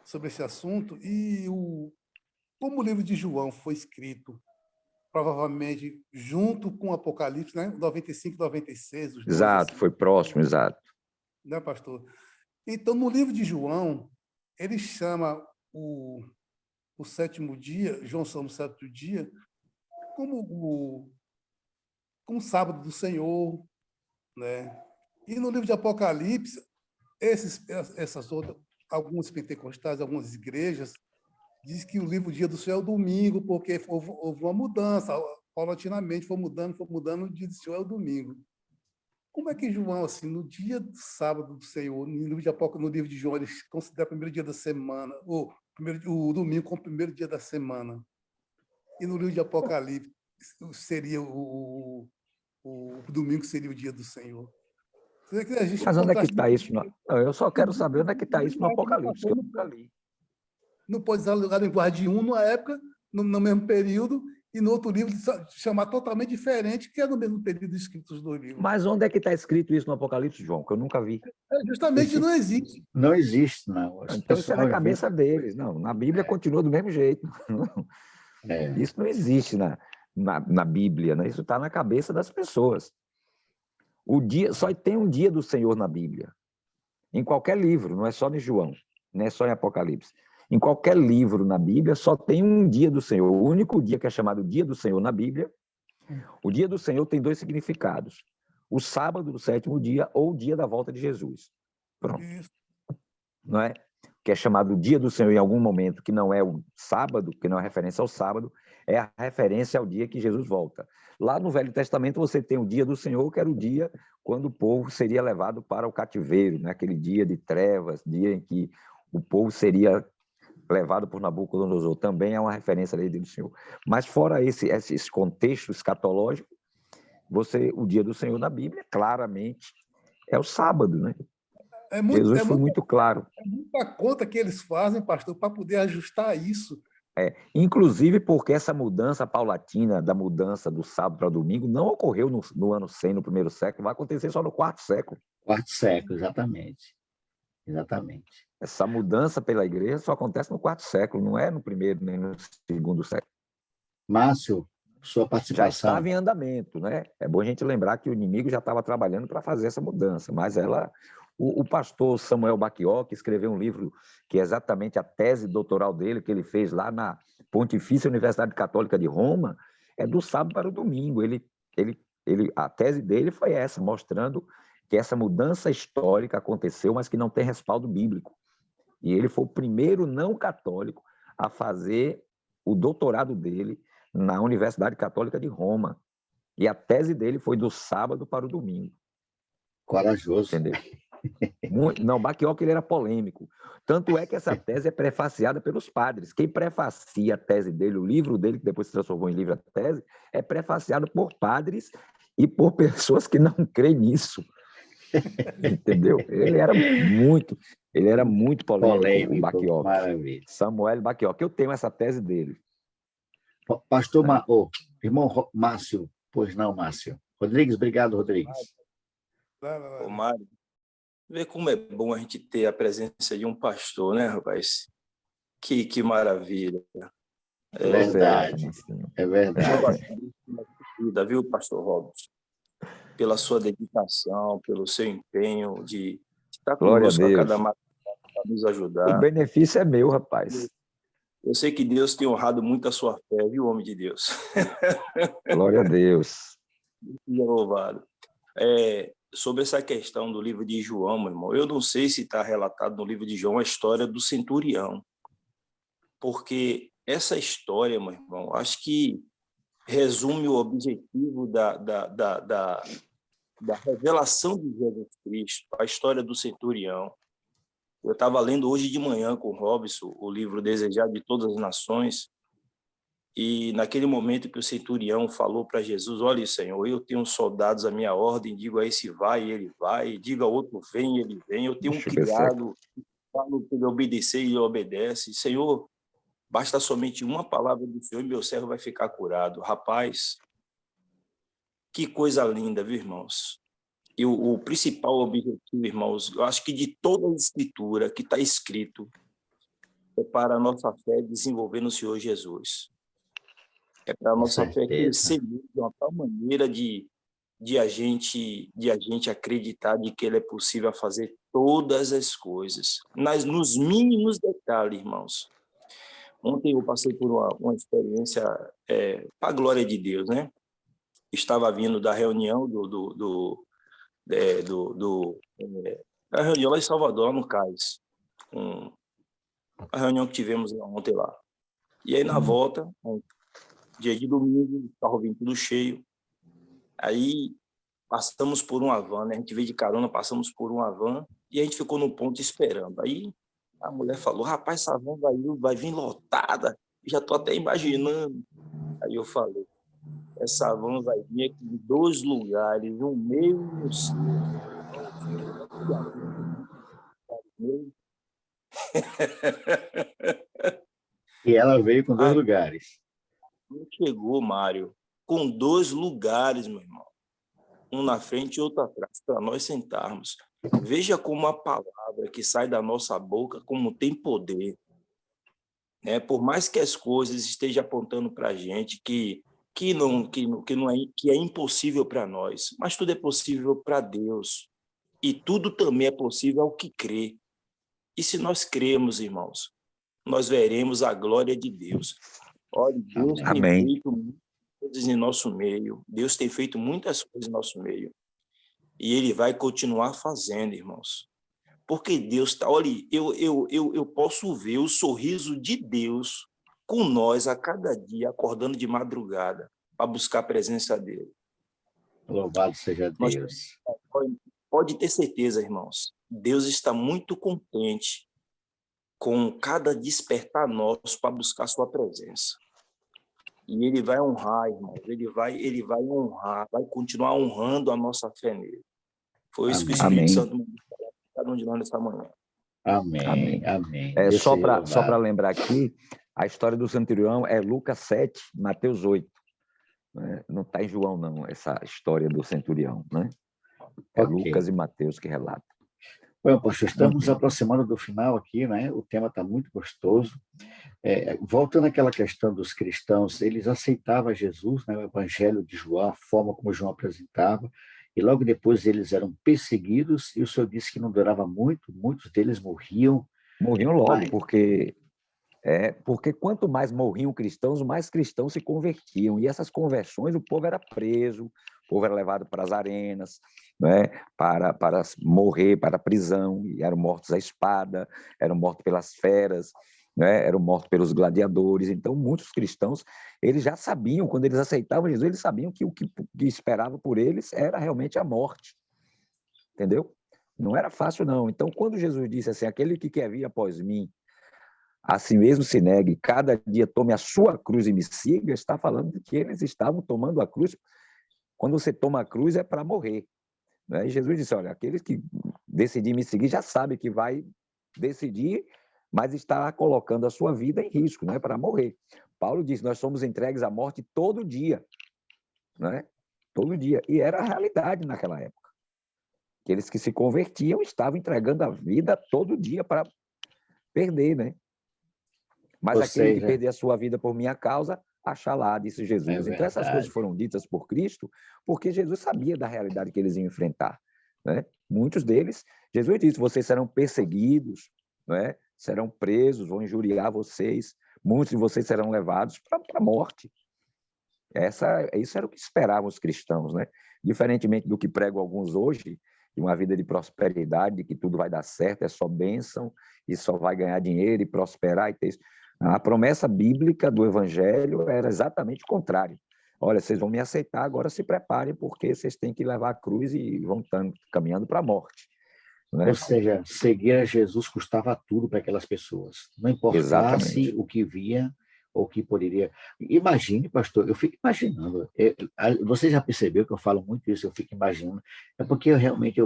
sobre esse assunto e como o livro de João foi escrito provavelmente junto com o Apocalipse, né? 95 e 96. Os exato, dois, assim, foi próximo, exato. Né, pastor? Então, no livro de João, ele chama o sétimo dia, João chama o sétimo dia, como o sábado do Senhor, né? E no livro de Apocalipse, essas outras, alguns pentecostais, algumas igrejas, diz que o livro Dia do Senhor é o domingo, porque houve uma mudança, paulatinamente foi mudando, o dia do Senhor é o domingo. Como é que João, assim, no dia do sábado do Senhor, no livro de João, ele considera o primeiro dia da semana, o domingo como o primeiro dia da semana? E no livro de Apocalipse, seria o domingo seria o dia do Senhor. Mas onde é que está isso? Eu só quero saber onde é que está isso no Apocalipse, que eu nunca li. Não pode usar a linguagem de numa época, no mesmo período, e no outro livro chamar totalmente diferente, que é no mesmo período escrito os dois livros. Mas onde é que está escrito isso no Apocalipse, João? Que eu nunca vi. Justamente não existe. Não existe, não. As Então isso é na pessoas cabeça deles. Não, na Bíblia continua do mesmo jeito. Isso não existe na Bíblia, né? Isso está na cabeça das pessoas. Só tem um dia do Senhor na Bíblia. Em qualquer livro, não é só em João, não é só em Apocalipse. Em qualquer livro na Bíblia, só tem um dia do Senhor. O único dia que é chamado dia do Senhor na Bíblia, o dia do Senhor tem 2 significados. O sábado do 7º dia ou o dia da volta de Jesus. Pronto. Não é? Que é chamado dia do Senhor em algum momento, que não é o sábado, que não é referência ao sábado, é a referência ao dia que Jesus volta. Lá no Velho Testamento você tem o dia do Senhor, que era o dia quando o povo seria levado para o cativeiro, né? Aquele dia de trevas, dia em que o povo seria levado por Nabucodonosor, também é uma referência à lei do Senhor. Mas fora esse contexto escatológico, o dia do Senhor na Bíblia, claramente, é o sábado, né? Jesus foi muito claro. É muita conta que eles fazem, pastor, para poder ajustar isso. Inclusive porque essa mudança paulatina da mudança do sábado para domingo não ocorreu no ano 100, no primeiro século, vai acontecer só no 4º século. 4º século, exatamente. Exatamente. Essa mudança pela igreja só acontece no 4º século, não é no primeiro nem no 2º século. Márcio, sua participação. Já estava em andamento, né? É bom a gente lembrar que o inimigo já estava trabalhando para fazer essa mudança, mas o pastor Samuel Baquioc escreveu um livro que é exatamente a tese doutoral dele, que ele fez lá na Pontifícia Universidade Católica de Roma, é do sábado para o domingo. A tese dele foi essa, mostrando que essa mudança histórica aconteceu, mas que não tem respaldo bíblico. E ele foi o primeiro não católico a fazer o doutorado dele na Universidade Católica de Roma. E a tese dele foi do sábado para o domingo. Corajoso. Entendeu? Não, Baquioc ele era polêmico. Tanto é que essa tese é prefaciada pelos padres. Quem prefacia a tese dele, o livro dele, que depois se transformou em livro a tese, é prefaciado por padres e por pessoas que não creem nisso. Entendeu? Ele era muito polêmico, o Baquioc. Maravilha. Samuel Baquioc. Eu tenho essa tese dele. Pastor, irmão Márcio, pois não, Márcio. Rodrigues, obrigado, Rodrigues. Ô, Mário, vê como é bom a gente ter a presença de um pastor, né, rapaz? Que maravilha. É verdade. É verdade. Viu, pastor Robson? Pela sua dedicação, pelo seu empenho de estar conosco a cada matéria para nos ajudar. O benefício é meu, rapaz. Eu sei que Deus tem honrado muito a sua fé, viu, homem de Deus? Glória a Deus. Louvado. Sobre essa questão do livro de João, meu irmão, eu não sei se está relatado no livro de João a história do centurião, porque essa história, meu irmão, acho que resume o objetivo da revelação de Jesus Cristo, a história do centurião. Eu estava lendo hoje de manhã com o Robson o livro Desejado de Todas as Nações, e naquele momento que o centurião falou para Jesus: olha, Senhor, eu tenho soldados à minha ordem, digo a esse vai, ele vai, diga ao outro vem, ele vem, eu tenho um criado, falo para ele obedecer e ele obedece. Senhor, basta somente uma palavra do Senhor e meu servo vai ficar curado. Rapaz, que coisa linda, viu, irmãos? E o principal objetivo, irmãos, eu acho que de toda a escritura que está escrito é para a nossa fé desenvolver no Senhor Jesus. É para a nossa fé crescer de uma tal maneira de a gente acreditar de que ele é possível fazer todas as coisas, nos mínimos detalhes, irmãos. Ontem eu passei por uma experiência para a glória de Deus, né? Estava vindo da reunião da reunião lá em Salvador, lá no Cais, a reunião que tivemos ontem lá. E aí, na volta, dia de domingo, o carro vinha tudo cheio. Aí, passamos por uma van, né? A gente veio de carona, passamos por uma van e a gente ficou no ponto esperando. Aí, a mulher falou: rapaz, essa van vai vir lotada. Já estou até imaginando. Aí eu falei: essa van vai vir aqui em 2 lugares, no meio e no centro. E ela veio com 2 lugares. chegou, Mário, com 2 lugares, meu irmão. Um na frente e outro atrás, para nós sentarmos. Veja como a palavra que sai da nossa boca, como tem poder. Né? Por mais que as coisas estejam apontando para a gente que é impossível para nós, mas tudo é possível para Deus. E tudo também é possível ao que crê. E se nós cremos, irmãos, nós veremos a glória de Deus. Olha, Deus tem Amém. feito muitas coisas em nosso meio. Deus tem feito muitas coisas em nosso meio. E Ele vai continuar fazendo, irmãos. Porque Deus está... Olha, eu posso ver o sorriso de Deus com nós a cada dia, acordando de madrugada, para buscar a presença dEle. Louvado seja Nós, Deus. pode ter certeza, irmãos, Deus está muito contente com cada despertar nosso para buscar sua presença. E Ele vai honrar, irmãos, Ele vai honrar, vai continuar honrando a nossa fé nele. Foi isso que o Espírito Amém. Santo me disse para cada um de nós nessa manhã. Amém, amém. É, só para louvado. lembrar aqui, a história do centurião é Lucas 7, Mateus 8. Né? Não está em João, não, essa história do centurião. Né? É Ok. Lucas e Mateus que relatam. Bom, pastor, estamos nos aproximando do final aqui, né? O tema está muito gostoso. Voltando àquela questão dos cristãos, eles aceitavam Jesus, né? O Evangelho de João, a forma como João apresentava, e logo depois eles eram perseguidos, e o Senhor disse que não durava muito, muitos deles morriam. Morriam logo, Mas- porque quanto mais morriam cristãos, mais cristãos se convertiam. E essas conversões, o povo era preso, o povo era levado para as arenas, né, para morrer, para a prisão, e eram mortos à espada, eram mortos pelas feras, né, eram mortos pelos gladiadores. Então, muitos cristãos, eles já sabiam, quando eles aceitavam Jesus, eles sabiam que o que esperava por eles era realmente a morte. Entendeu? Não era fácil, não. Então, quando Jesus disse assim, aquele que quer vir após mim, a si mesmo se negue, cada dia tome a sua cruz e me siga, está falando de que eles estavam tomando a cruz. Quando você toma a cruz é para morrer. Né? E Jesus disse, olha, aqueles que decidirem me seguir já sabem que vai decidir, mas está colocando a sua vida em risco, né? Para morrer. Paulo disse, nós somos entregues à morte todo dia. Né? Todo dia. E era a realidade naquela época. Aqueles que se convertiam estavam entregando a vida todo dia para perder, né? Mas Ou aquele que seja, perder a sua vida por minha causa, achar lá, disse Jesus. É Então, essas verdade. coisas foram ditas por Cristo, porque Jesus sabia da realidade que eles iam enfrentar. Né? Muitos deles, Jesus disse, vocês serão perseguidos, né? Serão presos, vão injuriar vocês, muitos de vocês serão levados para a morte. Isso era o que esperavam os cristãos, né? Diferentemente do que pregam alguns hoje, de uma vida de prosperidade, de que tudo vai dar certo, é só bênção, e só vai ganhar dinheiro e prosperar e ter isso. A promessa bíblica do Evangelho era exatamente o contrário. Olha, vocês vão me aceitar, agora se preparem, porque vocês têm que levar a cruz e vão caminhando para a morte. Né? Ou seja, seguir a Jesus custava tudo para aquelas pessoas. Não importasse Exatamente. o que via ou o que poderia. Imagine, pastor, eu fico imaginando. Você já percebeu que eu falo muito isso, eu fico imaginando. É porque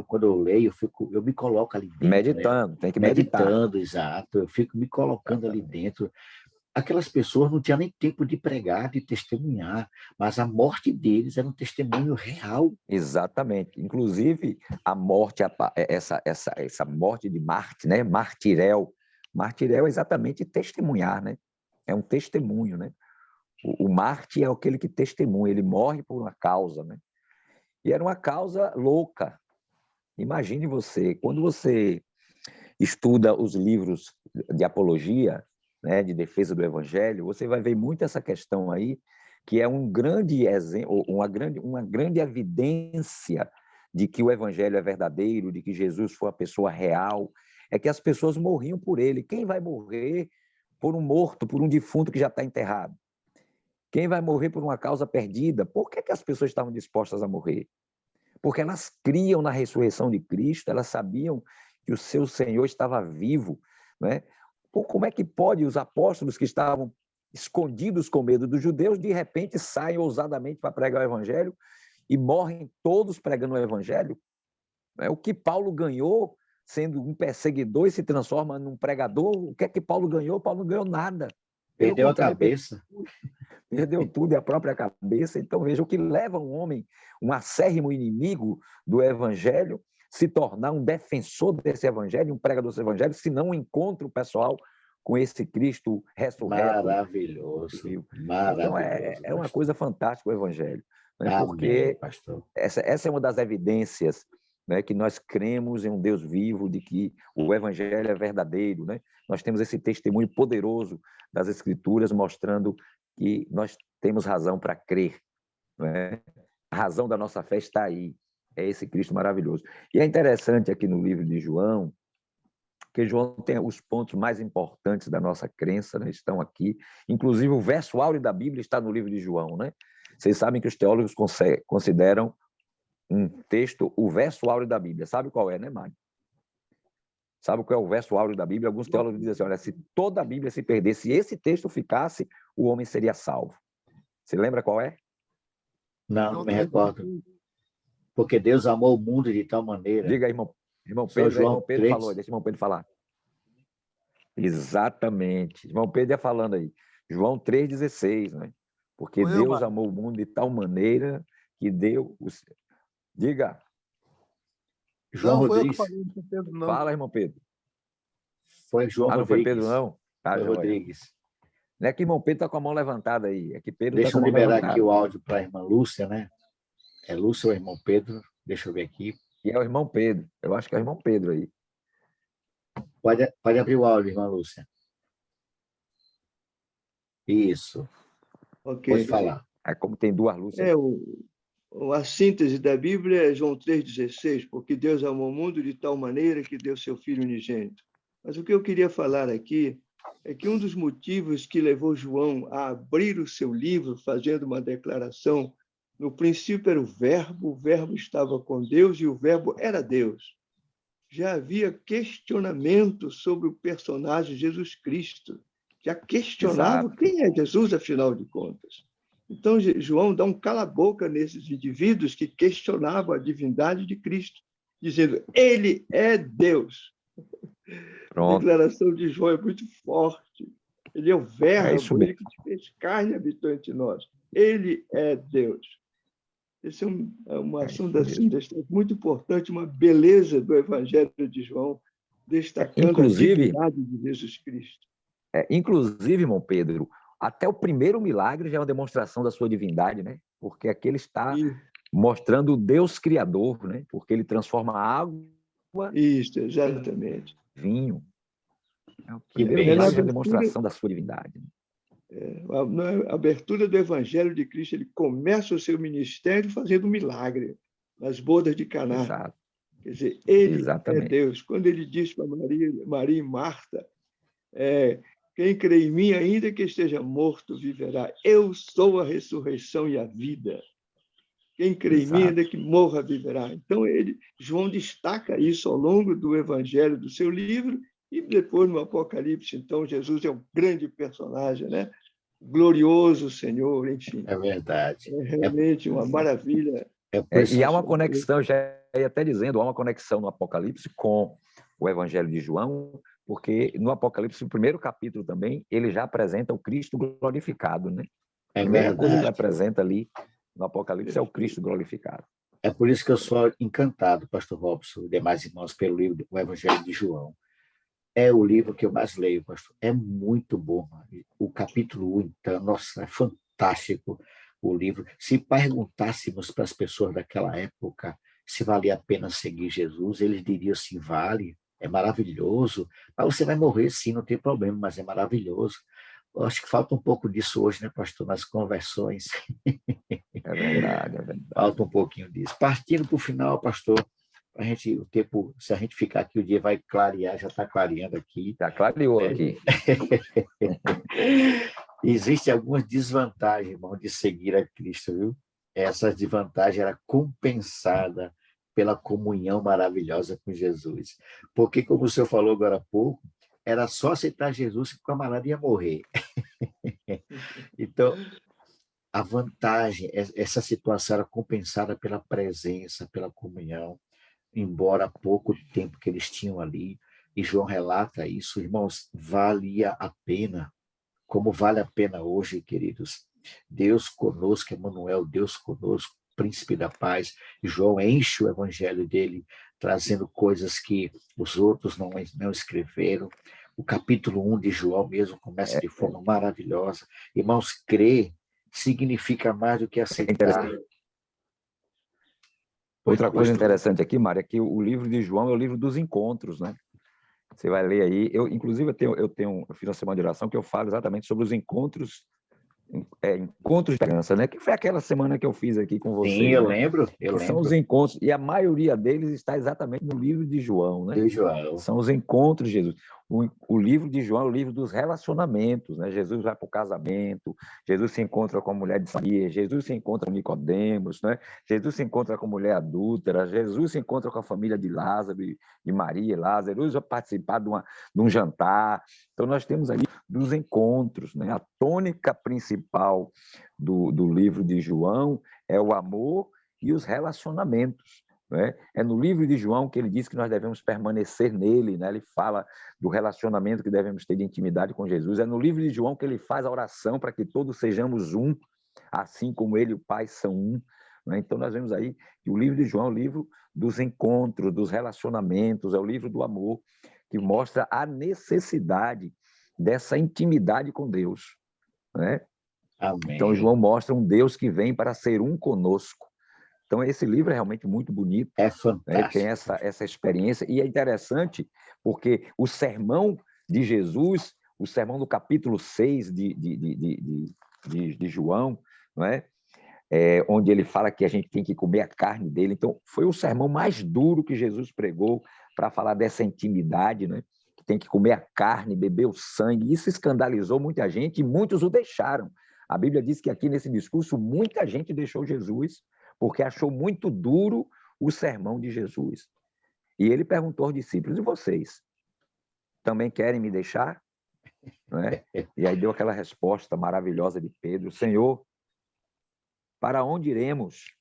quando eu leio, eu me coloco ali dentro. Meditando, tem que meditar. Meditando, exato. Eu fico me colocando ali dentro. Aquelas pessoas não tinham nem tempo de pregar, de testemunhar, mas a morte deles era um testemunho real. Exatamente. Inclusive, a morte, essa morte de Marte, né? Martirel. Martirel é exatamente testemunhar, né? É um testemunho, né? O Marte é aquele que testemunha, ele morre por uma causa, né? E era uma causa louca. Imagine você, quando você estuda os livros de apologia, né, de defesa do Evangelho, você vai ver muito essa questão aí, que é um grande exemplo, uma grande evidência de que o Evangelho é verdadeiro, de que Jesus foi uma pessoa real, é que as pessoas morriam por ele. Quem vai morrer por um morto, por um defunto que já está enterrado? Quem vai morrer por uma causa perdida? Por que as pessoas estavam dispostas a morrer? Porque elas criam na ressurreição de Cristo, elas sabiam que o seu Senhor estava vivo. Né? Como é que pode os apóstolos que estavam escondidos com medo dos judeus, de repente saem ousadamente para pregar o Evangelho e morrem todos pregando o Evangelho? O que Paulo ganhou sendo um perseguidor e se transforma num pregador? O que é que Paulo ganhou? Paulo não ganhou nada. Perdeu a cabeça. Perdeu tudo e a própria cabeça. Então, veja o que leva um homem, um acérrimo inimigo do evangelho, se tornar um defensor desse evangelho, um pregador desse evangelho, se não encontra o pessoal com esse Cristo ressurreto. Maravilhoso. Então, é uma coisa fantástica o evangelho, né? Amém, porque pastor. essa é uma das evidências, né, que nós cremos em um Deus vivo, de que o evangelho é verdadeiro, né? Nós temos esse testemunho poderoso das Escrituras mostrando que nós temos razão para crer, né? A razão da nossa fé está aí, é esse Cristo maravilhoso. E é interessante aqui no livro de João, que João tem os pontos mais importantes da nossa crença, né? Estão aqui. Inclusive, o verso áureo da Bíblia está no livro de João, né? Vocês sabem que os teólogos consideram um texto o verso áureo da Bíblia. Sabe qual é, né, Mário? Sabe qual é o verso áureo da Bíblia? Alguns teólogos dizem assim, olha, se toda a Bíblia se perdesse, se esse texto ficasse, o homem seria salvo. Você lembra qual é? Não me recordo. Porque Deus amou o mundo de tal maneira. Diga, irmão São Pedro. João Irmão Pedro 3. falou, deixa o irmão Pedro falar. Exatamente. Irmão Pedro ia falando aí. João 3,16, né? Porque Deus amou o mundo de tal maneira que deu... Diga. João Não, foi eu que Rodrigues. falei, não foi Pedro, não. Fala, irmão Pedro. Foi João Não Rodrigues. foi Pedro, não? Tá, Foi joia. Rodrigues. Não é que irmão Pedro está com a mão levantada aí. É que Pedro está Deixa com eu a mão liberar levantada. aqui o áudio para a irmã Lúcia, né? É Lúcia ou irmão Pedro? Deixa eu ver aqui. E é o irmão Pedro. Eu acho que é o irmão Pedro aí. Pode abrir o áudio, irmã Lúcia. Isso. Ok. Pode falar. É como tem duas Lúcias. A síntese da Bíblia é João 3,16, porque Deus amou o mundo de tal maneira que deu seu Filho unigênito. Mas o que eu queria falar aqui é que um dos motivos que levou João a abrir o seu livro, fazendo uma declaração, no princípio era o Verbo estava com Deus e o Verbo era Deus. Já havia questionamento sobre o personagem Jesus Cristo. Já questionava Exato. quem é Jesus, afinal de contas. Então, João dá um cala-boca nesses indivíduos que questionavam a divindade de Cristo, dizendo, ele é Deus. Pronto. A declaração de João é muito forte. Ele é o Verbo, ele que se fez carne e habitou entre nós. Ele é Deus. Esse é uma assunto assim, muito importante, uma beleza do Evangelho de João, destacando a divindade de Jesus Cristo. Inclusive, irmão Pedro, até o primeiro milagre já é uma demonstração da sua divindade, né? Porque aqui ele está mostrando o Deus Criador, né? Porque ele transforma a água exatamente. em vinho. É o Que primeiro bem. milagre é a demonstração da sua divindade. Na abertura do Evangelho de Cristo, ele começa o seu ministério fazendo um milagre nas bodas de Caná. Exato. Quer dizer, ele Exatamente. é Deus. Quando ele diz para Maria e Marta, quem crê em mim, ainda que esteja morto, viverá. Eu sou a ressurreição e a vida. Quem crê em mim, ainda que morra, viverá. Então, João destaca isso ao longo do Evangelho do seu livro e depois no Apocalipse. Então, Jesus é um grande personagem, né? Glorioso Senhor, enfim. É verdade. É realmente uma maravilha. E há uma conexão, já ia até dizendo, há uma conexão no Apocalipse com o Evangelho de João, porque no Apocalipse, no primeiro capítulo também, ele já apresenta o Cristo glorificado, né? A primeira coisa que ele apresenta ali no Apocalipse é o Cristo glorificado. É por isso que eu sou encantado, pastor Robson e demais irmãos, pelo livro do Evangelho de João. É o livro que eu mais leio, pastor. É muito bom. O capítulo 1, então, nossa, é fantástico o livro. Se perguntássemos para as pessoas daquela época se valia a pena seguir Jesus, eles diriam assim, vale, é maravilhoso. Mas você vai morrer sim, não tem problema, mas é maravilhoso. Eu acho que falta um pouco disso hoje, né, pastor, nas conversões. É verdade, é verdade. Falta um pouquinho disso. Partindo para o final, pastor, o tempo, se a gente ficar aqui, o dia vai clarear, já está clareando aqui. Já clareou aqui. Existem algumas desvantagens, irmão, de seguir a Cristo, viu? Essa desvantagem era compensada pela comunhão maravilhosa com Jesus. Porque, como o senhor falou agora há pouco, era só aceitar Jesus que o camarada ia morrer. Então, a vantagem, essa situação era compensada pela presença, pela comunhão, embora pouco tempo que eles tinham ali, e João relata isso, irmãos, valia a pena como vale a pena hoje, queridos. Deus conosco, Emmanuel, Deus conosco, Príncipe da Paz. João enche o evangelho dele, trazendo coisas que os outros não escreveram. O capítulo 1 de João mesmo começa de forma maravilhosa. Irmãos, crer significa mais do que aceitar. Outra coisa interessante aqui, Mário, é que o livro de João é o livro dos encontros, né? Você vai ler aí. Inclusive, eu fiz uma semana de oração que eu falo exatamente sobre os encontros de esperança, né? Que foi aquela semana que eu fiz aqui com vocês. Sim, eu né? lembro. São os encontros, e a maioria deles está exatamente no livro de João, né? De João. São os encontros de Jesus. O livro de João é o livro dos relacionamentos, né? Jesus vai para o casamento, Jesus se encontra com a mulher de Samaria, Jesus se encontra com Nicodemos, né? Jesus se encontra com a mulher adúltera, Jesus se encontra com a família de Lázaro, de Maria e Lázaro, Jesus vai participar de um jantar. Então, nós temos ali dos encontros, né? A tônica principal do livro de João é o amor e os relacionamentos. Né? É no livro de João que ele diz que nós devemos permanecer nele, né? Ele fala do relacionamento que devemos ter de intimidade com Jesus. É no livro de João que ele faz a oração para que todos sejamos um, assim como ele e o Pai são um. Né? Então, nós vemos aí que o livro de João é o livro dos encontros, dos relacionamentos, é o livro do amor, que mostra a necessidade dessa intimidade com Deus. Né? Amém. Então, João mostra um Deus que vem para ser um conosco. Então, esse livro é realmente muito bonito. É fantástico. Né? Tem essa experiência. E é interessante porque o sermão de Jesus, o sermão do capítulo 6 de João, não é? Onde ele fala que a gente tem que comer a carne dele. Então, foi o sermão mais duro que Jesus pregou para falar dessa intimidade, né? Que tem que comer a carne, beber o sangue. Isso escandalizou muita gente e muitos o deixaram. A Bíblia diz que aqui nesse discurso muita gente deixou Jesus porque achou muito duro o sermão de Jesus. E ele perguntou aos discípulos: e vocês? Também querem me deixar? Não é? E aí deu aquela resposta maravilhosa de Pedro: Senhor, para onde iremos?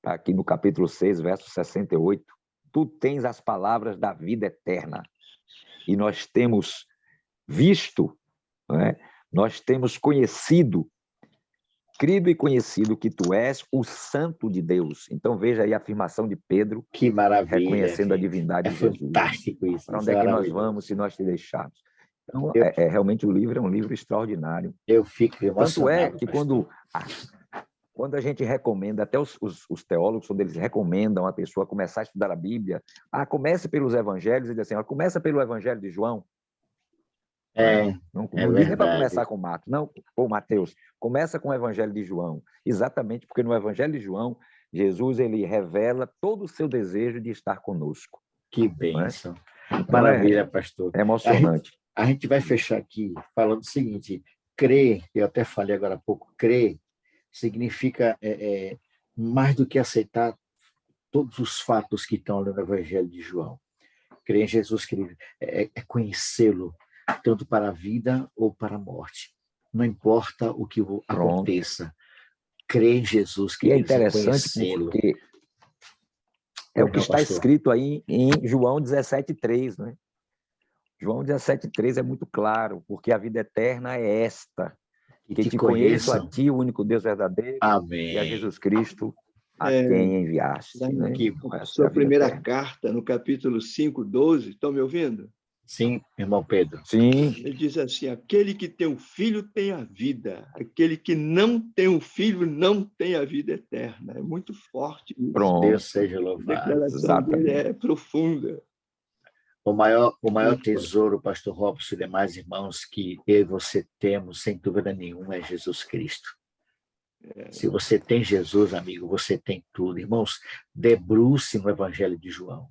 Aqui no capítulo 6, verso 68, tu tens as palavras da vida eterna. E nós temos visto, não é? Nós temos conhecido, crido e conhecido que tu és o Santo de Deus. Então veja aí a afirmação de Pedro, que maravilha, reconhecendo gente. a divindade de Jesus. Fantástico isso. Para onde é que nós vamos se nós te deixarmos? Então, realmente o livro é um livro extraordinário. Eu fico emocionado. Tanto é que quando a gente recomenda, até os teólogos, quando eles recomendam a pessoa começar a estudar a Bíblia, comece pelos evangelhos, e diz assim, começa pelo evangelho de João. Não diga para começar com Marcos, não, ou Mateus. Começa com o evangelho de João. Exatamente porque no evangelho de João, Jesus ele revela todo o seu desejo de estar conosco. Que bênção. Então, Maravilha, pastor. É emocionante. A gente vai fechar aqui falando o seguinte: crer, eu até falei agora há pouco, crer significa mais do que aceitar todos os fatos que estão ali no Evangelho de João. Crer em Jesus é conhecê-lo, tanto para a vida ou para a morte. Não importa o que aconteça. Crer em Jesus, que é interessante porque é o que está escrito aí em João 17,3, né? João 17,3 é muito claro, porque a vida eterna é esta, que te conheço a ti, o único Deus verdadeiro, Amém. E a Jesus Cristo, a quem enviaste. Né? A sua primeira carta, no capítulo 5:12, estão me ouvindo? Sim, irmão Pedro. Sim. Ele diz assim: aquele que tem um filho tem a vida, aquele que não tem um filho não tem a vida eterna. É muito forte isso. Pronto. Deus seja louvado. A declaração dele é profunda. O maior tesouro, pastor Robson e demais irmãos, que eu e você temos, sem dúvida nenhuma, é Jesus Cristo. Se você tem Jesus, amigo, você tem tudo. Irmãos, debruce no Evangelho de João.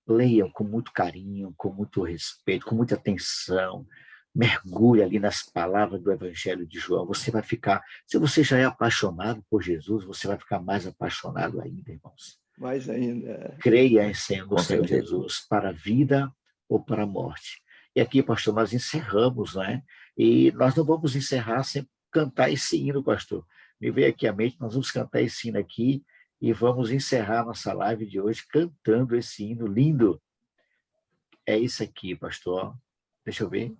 Leiam com muito carinho, com muito respeito, com muita atenção. Mergulhe ali nas palavras do Evangelho de João. Você vai ficar... Se você já é apaixonado por Jesus, você vai ficar mais apaixonado ainda, irmãos. Mais ainda. Creia em Senhor Jesus para a vida ou para a morte. E aqui, pastor, nós encerramos, né? E nós não vamos encerrar sem cantar esse hino, pastor. Me veio aqui à mente, nós vamos cantar esse hino aqui e vamos encerrar nossa live de hoje cantando esse hino lindo. É isso aqui, pastor. Deixa eu ver.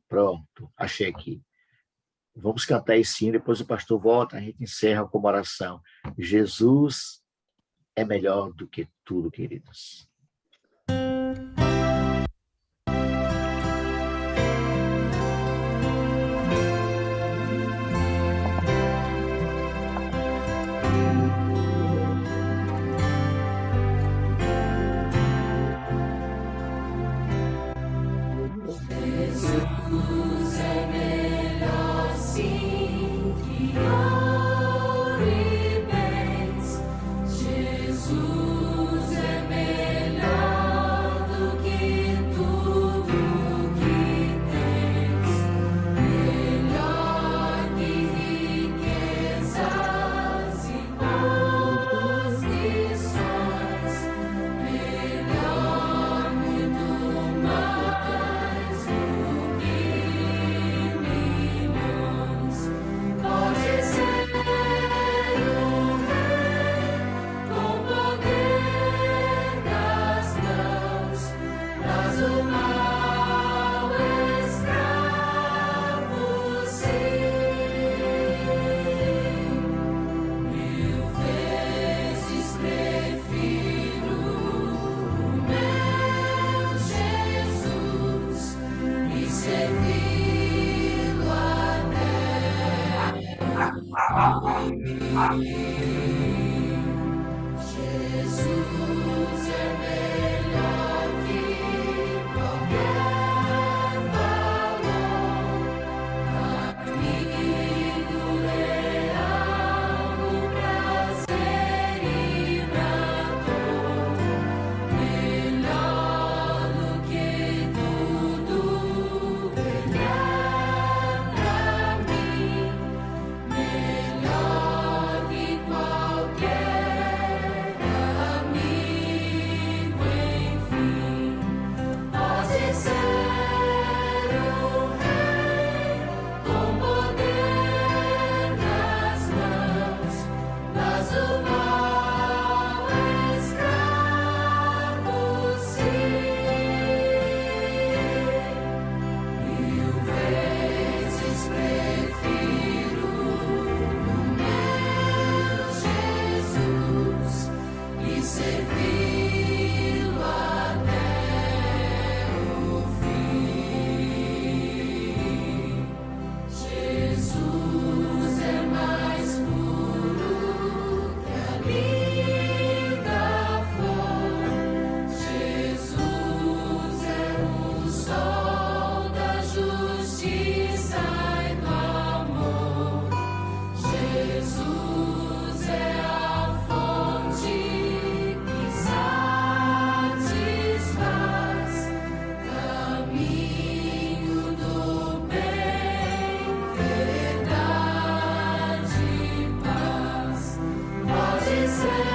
Pronto, achei aqui. Vamos cantar esse hino, depois o pastor volta, a gente encerra com uma oração. Jesus é melhor do que tudo, queridos. Jesus é melhor sim que ouro e bens. Jesus é melhor do que tudo que tens. Melhor que riquezas e posições. Melhor, muito mais do que milhões. Pode ser o rei com poder nas mãos, mas o mau escravo sim. 1000 vezes prefiro o meu Jesus e servi-lo até o fim. Jesus é melhor que qualquer valor, amigo leal no prazer e na dor, melhor do que tudo, ele é pra mim, melhor que qualquer amigo, enfim. Pode ser o rei com poder nas mãos, mas o mau escravo sim. 1000 vezes prefiro o meu Jesus e servi-lo até o fim. Jesus é mais puro que a linda flor. Jesus é o sol da justiça e do amor. Jesus é a fonte que satisfaz, caminho do bem, verdade e paz. Pode ser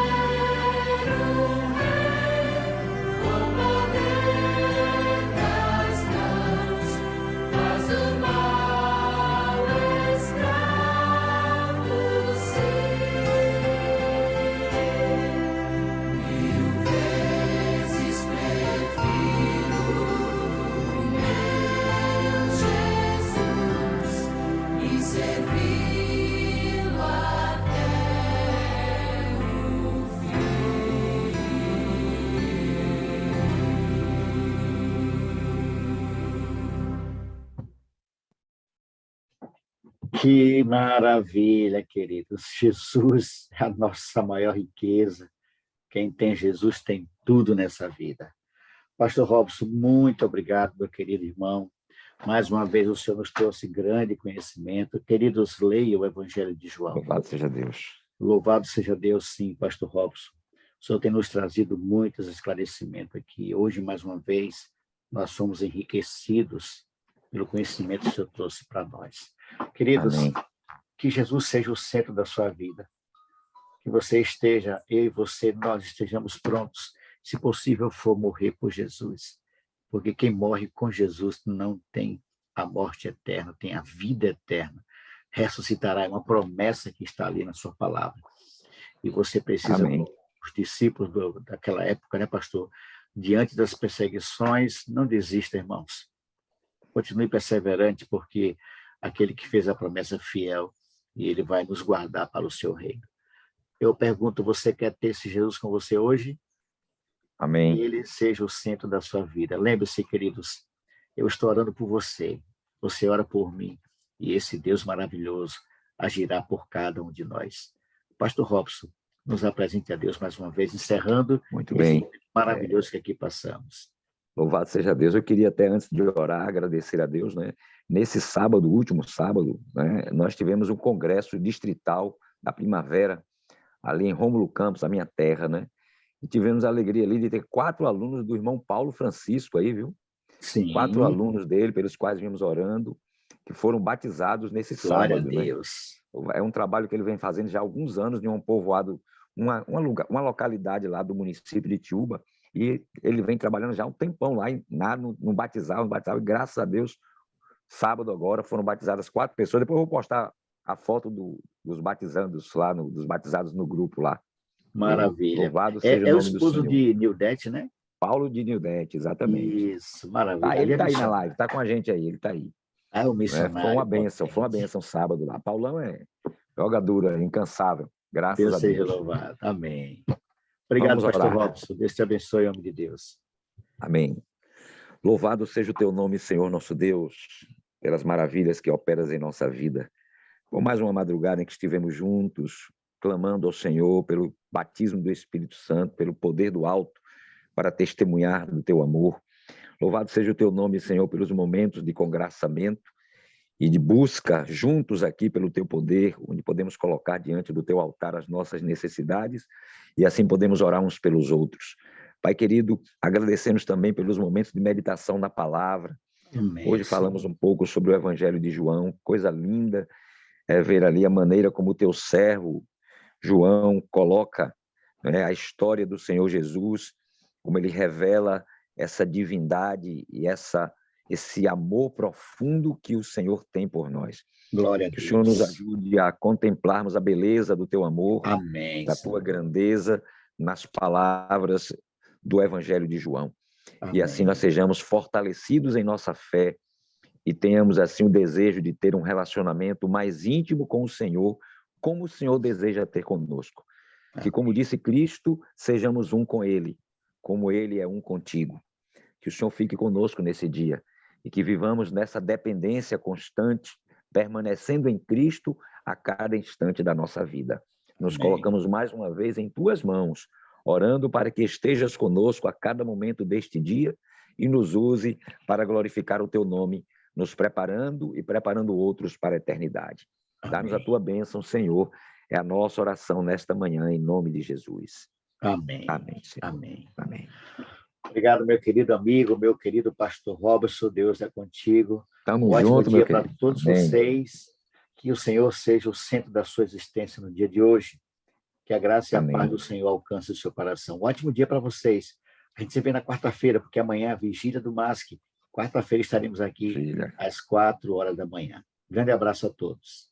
o rei com poder nas mãos, mas o mau escravo sim. 1000 vezes prefiro o meu Jesus e servi-lo até o Que maravilha, queridos. Jesus é a nossa maior riqueza. Quem tem Jesus tem tudo nessa vida. Pastor Robson, muito obrigado, meu querido irmão. Mais uma vez o Senhor nos trouxe grande conhecimento. Queridos, leiam o Evangelho de João. Louvado seja Deus. Louvado seja Deus, sim, Pastor Robson. O Senhor tem nos trazido muitos esclarecimentos aqui. Hoje, mais uma vez, nós somos enriquecidos pelo conhecimento que o Senhor trouxe para nós. Queridos, Amém. que Jesus seja o centro da sua vida. Que você esteja, eu e você, nós estejamos prontos, se possível for, morrer por Jesus. Porque quem morre com Jesus não tem a morte eterna, tem a vida eterna. Ressuscitará, é uma promessa que está ali na sua palavra. E você precisa, Amém. os discípulos daquela época, né, pastor? Diante das perseguições, não desista, irmãos. Continue perseverante, porque aquele que fez a promessa é fiel e ele vai nos guardar para o seu reino. Eu pergunto, você quer ter esse Jesus com você hoje? Amém. Que ele seja o centro da sua vida. Lembre-se, queridos, eu estou orando por você, você ora por mim, e esse Deus maravilhoso agirá por cada um de nós. Pastor Robson, nos apresente a Deus mais uma vez, encerrando Muito esse bem. momento maravilhoso que aqui passamos. Louvado seja Deus. Eu queria até, antes de orar, agradecer a Deus, né? Nesse sábado, último sábado, né, nós tivemos um congresso distrital da primavera, ali em Rômulo Campos, a minha terra, né? E tivemos a alegria ali de ter 4 alunos do irmão Paulo Francisco aí, viu? Sim. 4 alunos dele, pelos quais vimos orando, que foram batizados nesse Glória sábado, a né? Deus. É um trabalho que ele vem fazendo já há alguns anos em um povoado, uma localidade lá do município de Itiúba, e ele vem trabalhando já há um tempão lá no batizado, e graças a Deus, sábado agora foram batizadas 4 pessoas. Depois eu vou postar a foto dos batizandos lá, dos batizados no grupo lá. Maravilha. Louvado seja o É o nome do esposo Senhor. de Nildete, né? Paulo de Nildete, exatamente. Isso, maravilha. Ele Ali é está aí na missionário. live, está com a gente aí, ele está aí. Ah, o Foi missionário. uma bênção sábado lá. Paulão é jogadura, incansável, graças Deus a seja Deus. louvado. Amém. Obrigado, Vamos pastor orar. Robson. Deus te abençoe, em nome de Deus. Amém. Louvado seja o teu nome, Senhor nosso Deus, pelas maravilhas que operas em nossa vida. Por mais uma madrugada em que estivemos juntos, clamando ao Senhor pelo batismo do Espírito Santo, pelo poder do alto, para testemunhar do teu amor. Louvado seja o teu nome, Senhor, pelos momentos de congraçamento e de busca juntos aqui pelo teu poder, onde podemos colocar diante do teu altar as nossas necessidades e assim podemos orar uns pelos outros. Pai querido, agradecemos também pelos momentos de meditação na palavra. Amém, Hoje falamos um pouco sobre o Evangelho de João, coisa linda é ver ali a maneira como o teu servo, João, coloca, né, a história do Senhor Jesus, como ele revela essa divindade e esse amor profundo que o Senhor tem por nós. Glória a Que Deus. o Senhor nos ajude a contemplarmos a beleza do teu amor, Amém. da tua grandeza nas palavras do Evangelho de João. Amém. E assim nós sejamos fortalecidos em nossa fé e tenhamos assim o desejo de ter um relacionamento mais íntimo com o Senhor, como o Senhor deseja ter conosco. Que, como disse Cristo, sejamos um com Ele, como Ele é um contigo. Que o Senhor fique conosco nesse dia e que vivamos nessa dependência constante, permanecendo em Cristo a cada instante da nossa vida. Nos Amém. colocamos mais uma vez em tuas mãos, orando para que estejas conosco a cada momento deste dia e nos use para glorificar o teu nome, nos preparando e preparando outros para a eternidade. Dá-nos a tua bênção, Senhor. É a nossa oração nesta manhã, em nome de Jesus. Amém. Amém, Senhor. Amém. Amém. Obrigado, meu querido amigo, meu querido pastor Robson. Deus é contigo. Tamo Um ótimo junto, dia meu para querido. todos Amém. vocês. Que o Senhor seja o centro da sua existência no dia de hoje. Que a graça e a Amém. paz do Senhor alcance o seu coração. Um ótimo dia para vocês. A gente se vê na quarta-feira, porque amanhã é a vigília do MASC. Quarta-feira estaremos aqui Filha. às 4 horas da manhã. Grande abraço a todos.